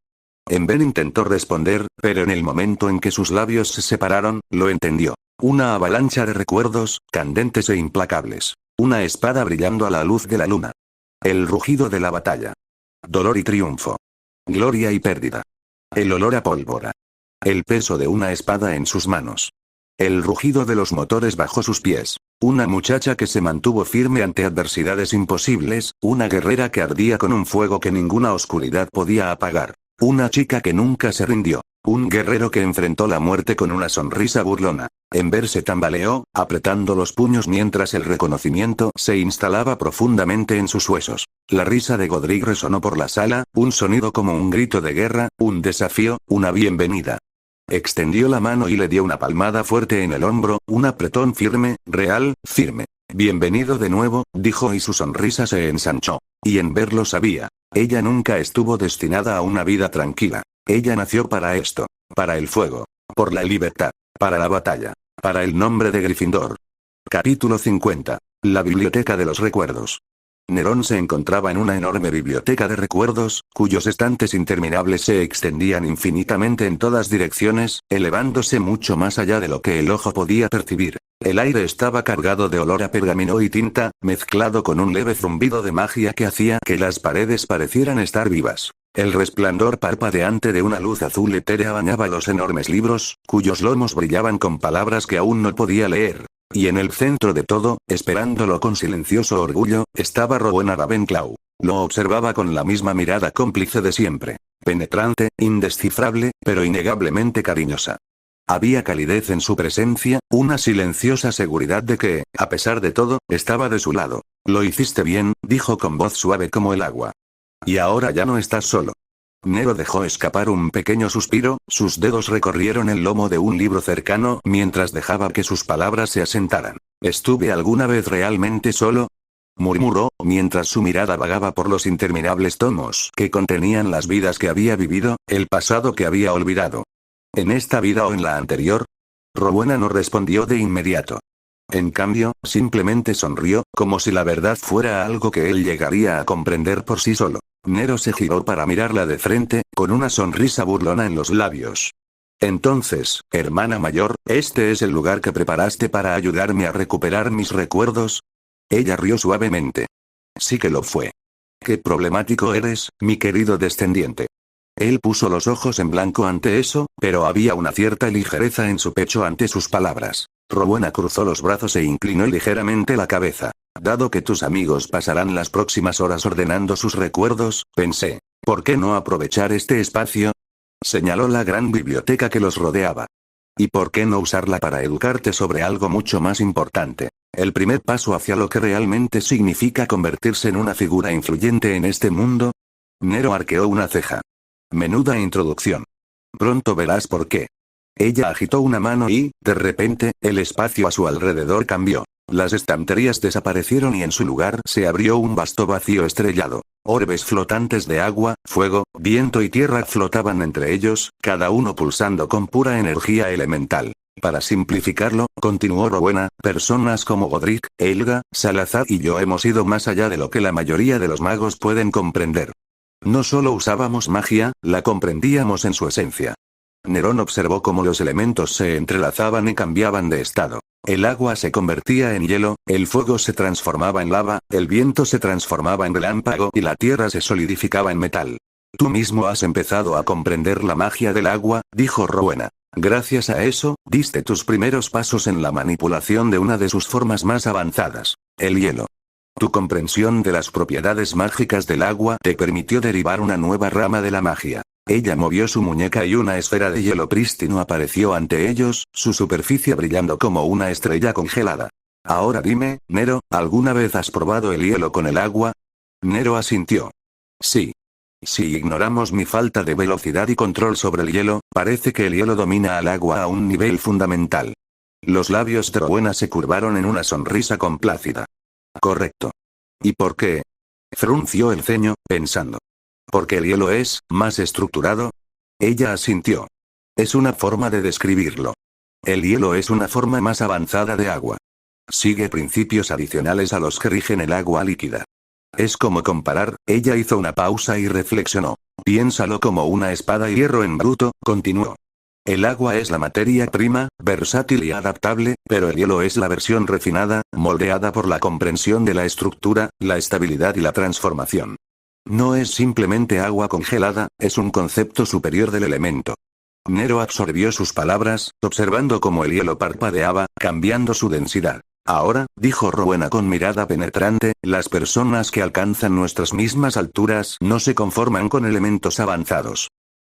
Ember intentó responder, pero en el momento en que sus labios se separaron, lo entendió. Una avalancha de recuerdos, candentes e implacables. Una espada brillando a la luz de la luna. El rugido de la batalla. Dolor y triunfo. Gloria y pérdida. El olor a pólvora. El peso de una espada en sus manos. El rugido de los motores bajo sus pies. Una muchacha que se mantuvo firme ante adversidades imposibles, una guerrera que ardía con un fuego que ninguna oscuridad podía apagar. Una chica que nunca se rindió. Un guerrero que enfrentó la muerte con una sonrisa burlona. Ember se tambaleó, apretando los puños mientras el reconocimiento se instalaba profundamente en sus huesos. La risa de Godric resonó por la sala, un sonido como un grito de guerra, un desafío, una bienvenida. Extendió la mano y le dio una palmada fuerte en el hombro, un apretón firme, real, firme. Bienvenido de nuevo, dijo y su sonrisa se ensanchó. Y Ember lo sabía. Ella nunca estuvo destinada a una vida tranquila. Ella nació para esto. Para el fuego. Por la libertad. Para la batalla. Para el nombre de Gryffindor. Capítulo 50. La biblioteca de los recuerdos. Nerón se encontraba en una enorme biblioteca de recuerdos, cuyos estantes interminables se extendían infinitamente en todas direcciones, elevándose mucho más allá de lo que el ojo podía percibir. El aire estaba cargado de olor a pergamino y tinta, mezclado con un leve zumbido de magia que hacía que las paredes parecieran estar vivas. El resplandor parpadeante de una luz azul etérea bañaba los enormes libros, cuyos lomos brillaban con palabras que aún no podía leer. Y en el centro de todo, esperándolo con silencioso orgullo, estaba Rowena Ravenclaw. Lo observaba con la misma mirada cómplice de siempre. Penetrante, indescifrable, pero innegablemente cariñosa. Había calidez en su presencia, una silenciosa seguridad de que, a pesar de todo, estaba de su lado. Lo hiciste bien, dijo con voz suave como el agua. Y ahora ya no estás solo. Nero dejó escapar un pequeño suspiro, sus dedos recorrieron el lomo de un libro cercano mientras dejaba que sus palabras se asentaran. ¿Estuve alguna vez realmente solo? Murmuró, mientras su mirada vagaba por los interminables tomos que contenían las vidas que había vivido, el pasado que había olvidado. ¿En esta vida o en la anterior? Rowena no respondió de inmediato. En cambio, simplemente sonrió, como si la verdad fuera algo que él llegaría a comprender por sí solo. Nero se giró para mirarla de frente, con una sonrisa burlona en los labios. Entonces, hermana mayor, ¿este es el lugar que preparaste para ayudarme a recuperar mis recuerdos? Ella rió suavemente. Sí que lo fue. Qué problemático eres, mi querido descendiente. Él puso los ojos en blanco ante eso, pero había una cierta ligereza en su pecho ante sus palabras. Rowena cruzó los brazos e inclinó ligeramente la cabeza. Dado que tus amigos pasarán las próximas horas ordenando sus recuerdos, pensé, ¿por qué no aprovechar este espacio? Señaló la gran biblioteca que los rodeaba. ¿Y por qué no usarla para educarte sobre algo mucho más importante? El primer paso hacia lo que realmente significa convertirse en una figura influyente en este mundo. Nero arqueó una ceja. Menuda introducción. Pronto verás por qué. Ella agitó una mano y, de repente, el espacio a su alrededor cambió. Las estanterías desaparecieron y en su lugar se abrió un vasto vacío estrellado. Orbes flotantes de agua, fuego, viento y tierra flotaban entre ellos, cada uno pulsando con pura energía elemental. Para simplificarlo, continuó Rowena, personas como Godric, Helga, Salazar y yo hemos ido más allá de lo que la mayoría de los magos pueden comprender. No solo usábamos magia, la comprendíamos en su esencia. Nerón observó cómo los elementos se entrelazaban y cambiaban de estado. El agua se convertía en hielo, el fuego se transformaba en lava, el viento se transformaba en relámpago y la tierra se solidificaba en metal. Tú mismo has empezado a comprender la magia del agua, dijo Rowena. Gracias a eso, diste tus primeros pasos en la manipulación de una de sus formas más avanzadas, el hielo. Tu comprensión de las propiedades mágicas del agua te permitió derivar una nueva rama de la magia. Ella movió su muñeca y una esfera de hielo prístino apareció ante ellos, su superficie brillando como una estrella congelada. Ahora dime, Nero, ¿alguna vez has probado el hielo con el agua? Nero asintió. Sí. Si ignoramos mi falta de velocidad y control sobre el hielo, parece que el hielo domina al agua a un nivel fundamental. Los labios de Rowena se curvaron en una sonrisa complácida. Correcto. ¿Y por qué? Frunció el ceño, pensando. ¿Porque el hielo es más estructurado? Ella asintió. Es una forma de describirlo. El hielo es una forma más avanzada de agua. Sigue principios adicionales a los que rigen el agua líquida. Es como comparar, ella hizo una pausa y reflexionó. Piénsalo como una espada y hierro en bruto, continuó. El agua es la materia prima, versátil y adaptable, pero el hielo es la versión refinada, moldeada por la comprensión de la estructura, la estabilidad y la transformación. No es simplemente agua congelada, es un concepto superior del elemento. Nero absorbió sus palabras, observando cómo el hielo parpadeaba, cambiando su densidad. Ahora, dijo Rowena con mirada penetrante, las personas que alcanzan nuestras mismas alturas no se conforman con elementos avanzados.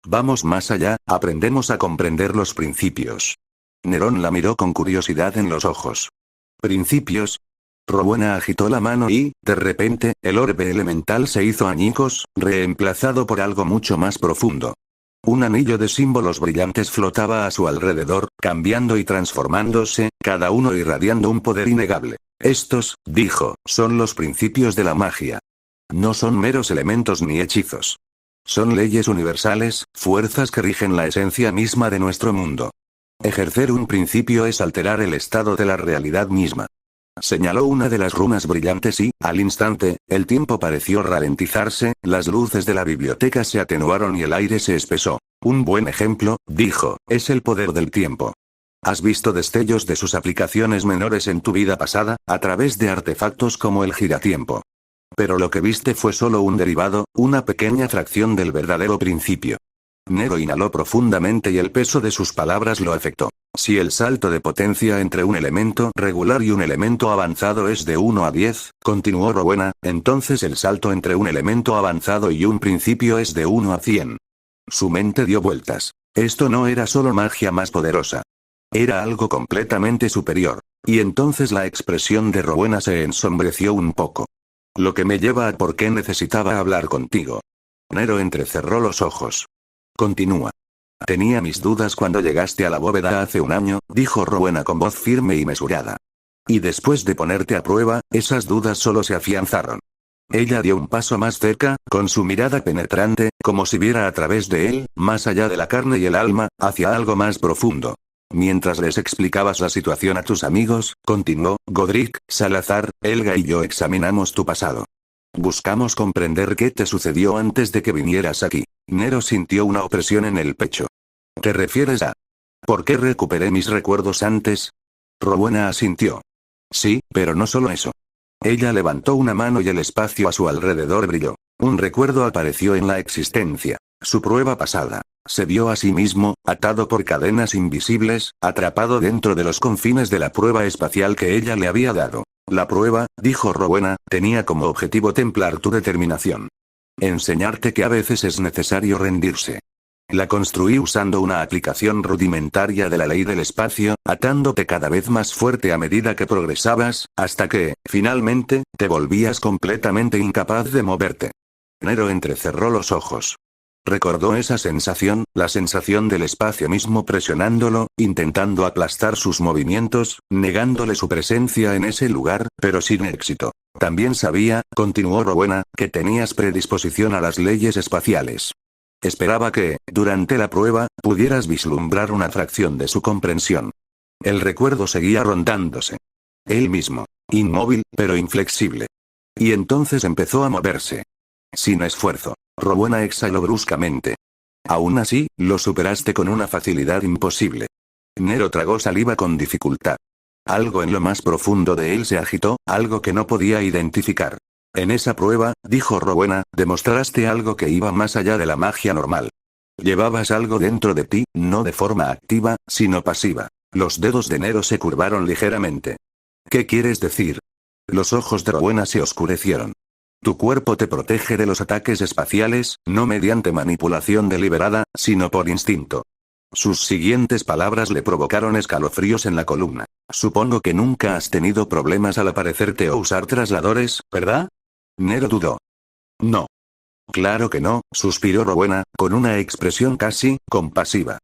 Vamos más allá, aprendemos a comprender los principios. Nerón la miró con curiosidad en los ojos. ¿Principios? Rowena agitó la mano y, de repente, el orbe elemental se hizo añicos, reemplazado por algo mucho más profundo. Un anillo de símbolos brillantes flotaba a su alrededor, cambiando y transformándose, cada uno irradiando un poder innegable. Estos, dijo, son los principios de la magia. No son meros elementos ni hechizos. Son leyes universales, fuerzas que rigen la esencia misma de nuestro mundo. Ejercer un principio es alterar el estado de la realidad misma. Señaló una de las runas brillantes y, al instante, el tiempo pareció ralentizarse, las luces de la biblioteca se atenuaron y el aire se espesó. Un buen ejemplo, dijo, es el poder del tiempo. Has visto destellos de sus aplicaciones menores en tu vida pasada, a través de artefactos como el giratiempo. Pero lo que viste fue solo un derivado, una pequeña fracción del verdadero principio. Nero inhaló profundamente y el peso de sus palabras lo afectó. Si el salto de potencia entre un elemento regular y un elemento avanzado es de 1 a 10, continuó Rowena, entonces el salto entre un elemento avanzado y un principio es de 1 a 100. Su mente dio vueltas. Esto no era solo magia más poderosa. Era algo completamente superior. Y entonces la expresión de Rowena se ensombreció un poco. Lo que me lleva a por qué necesitaba hablar contigo. Nero entrecerró los ojos. Continúa. Tenía mis dudas cuando llegaste a la bóveda hace un año, dijo Rowena con voz firme y mesurada. Y después de ponerte a prueba, esas dudas solo se afianzaron. Ella dio un paso más cerca, con su mirada penetrante, como si viera a través de él, más allá de la carne y el alma, hacia algo más profundo. Mientras les explicabas la situación a tus amigos, continuó, Godric, Salazar, Helga y yo examinamos tu pasado. Buscamos comprender qué te sucedió antes de que vinieras aquí. Nero sintió una opresión en el pecho. ¿Te refieres a por qué recuperé mis recuerdos antes? Rowena asintió. Sí, pero no solo eso. Ella levantó una mano y el espacio a su alrededor brilló. Un recuerdo apareció en la existencia. Su prueba pasada. Se vio a sí mismo, atado por cadenas invisibles, atrapado dentro de los confines de la prueba espacial que ella le había dado. La prueba, dijo Rowena, tenía como objetivo templar tu determinación. Enseñarte que a veces es necesario rendirse. La construí usando una aplicación rudimentaria de la ley del espacio, atándote cada vez más fuerte a medida que progresabas, hasta que, finalmente, te volvías completamente incapaz de moverte. Nero entrecerró los ojos. Recordó esa sensación, la sensación del espacio mismo presionándolo, intentando aplastar sus movimientos, negándole su presencia en ese lugar, pero sin éxito. También sabía, continuó Rowena, que tenías predisposición a las leyes espaciales. Esperaba que, durante la prueba, pudieras vislumbrar una fracción de su comprensión. El recuerdo seguía rondándose. Él mismo. Inmóvil, pero inflexible. Y entonces empezó a moverse. Sin esfuerzo. Rowena exhaló bruscamente. Aún así, lo superaste con una facilidad imposible. Nero tragó saliva con dificultad. Algo en lo más profundo de él se agitó, algo que no podía identificar. En esa prueba, dijo Rowena, demostraste algo que iba más allá de la magia normal. Llevabas algo dentro de ti, no de forma activa, sino pasiva. Los dedos de Nero se curvaron ligeramente. ¿Qué quieres decir? Los ojos de Rowena se oscurecieron. Tu cuerpo te protege de los ataques espaciales, no mediante manipulación deliberada, sino por instinto. Sus siguientes palabras le provocaron escalofríos en la columna. Supongo que nunca has tenido problemas al aparecerte o usar trasladores, ¿verdad? Nero dudó. No. Claro que no, suspiró Rowena, con una expresión casi compasiva.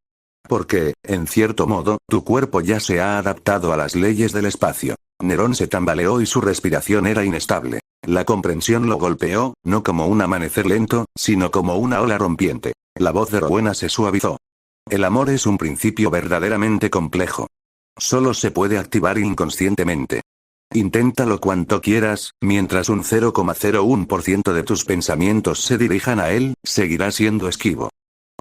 Porque, en cierto modo, tu cuerpo ya se ha adaptado a las leyes del espacio. Nerón se tambaleó y su respiración era inestable. La comprensión lo golpeó, no como un amanecer lento, sino como una ola rompiente. La voz de Rowena se suavizó. El amor es un principio verdaderamente complejo. Solo se puede activar inconscientemente. Inténtalo cuanto quieras, mientras un 0,01% de tus pensamientos se dirijan a él, seguirá siendo esquivo.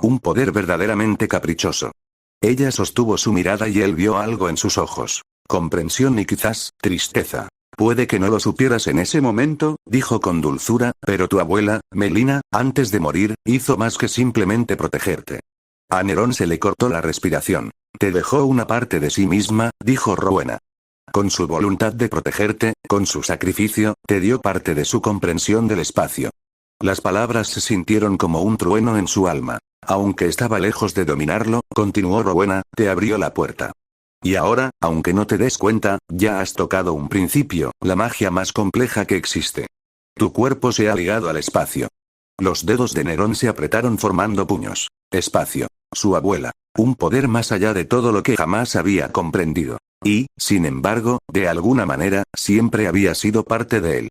Un poder verdaderamente caprichoso. Ella sostuvo su mirada y él vio algo en sus ojos. Comprensión y quizás, tristeza. Puede que no lo supieras en ese momento, dijo con dulzura, pero tu abuela, Melina, antes de morir, hizo más que simplemente protegerte. A Nerón se le cortó la respiración. Te dejó una parte de sí misma, dijo Rowena. Con su voluntad de protegerte, con su sacrificio, te dio parte de su comprensión del espacio. Las palabras se sintieron como un trueno en su alma. Aunque estaba lejos de dominarlo, continuó Rowena, te abrió la puerta. Y ahora, aunque no te des cuenta, ya has tocado un principio, la magia más compleja que existe. Tu cuerpo se ha ligado al espacio. Los dedos de Nerón se apretaron formando puños. Espacio. Su abuela. Un poder más allá de todo lo que jamás había comprendido. Y, sin embargo, de alguna manera, siempre había sido parte de él.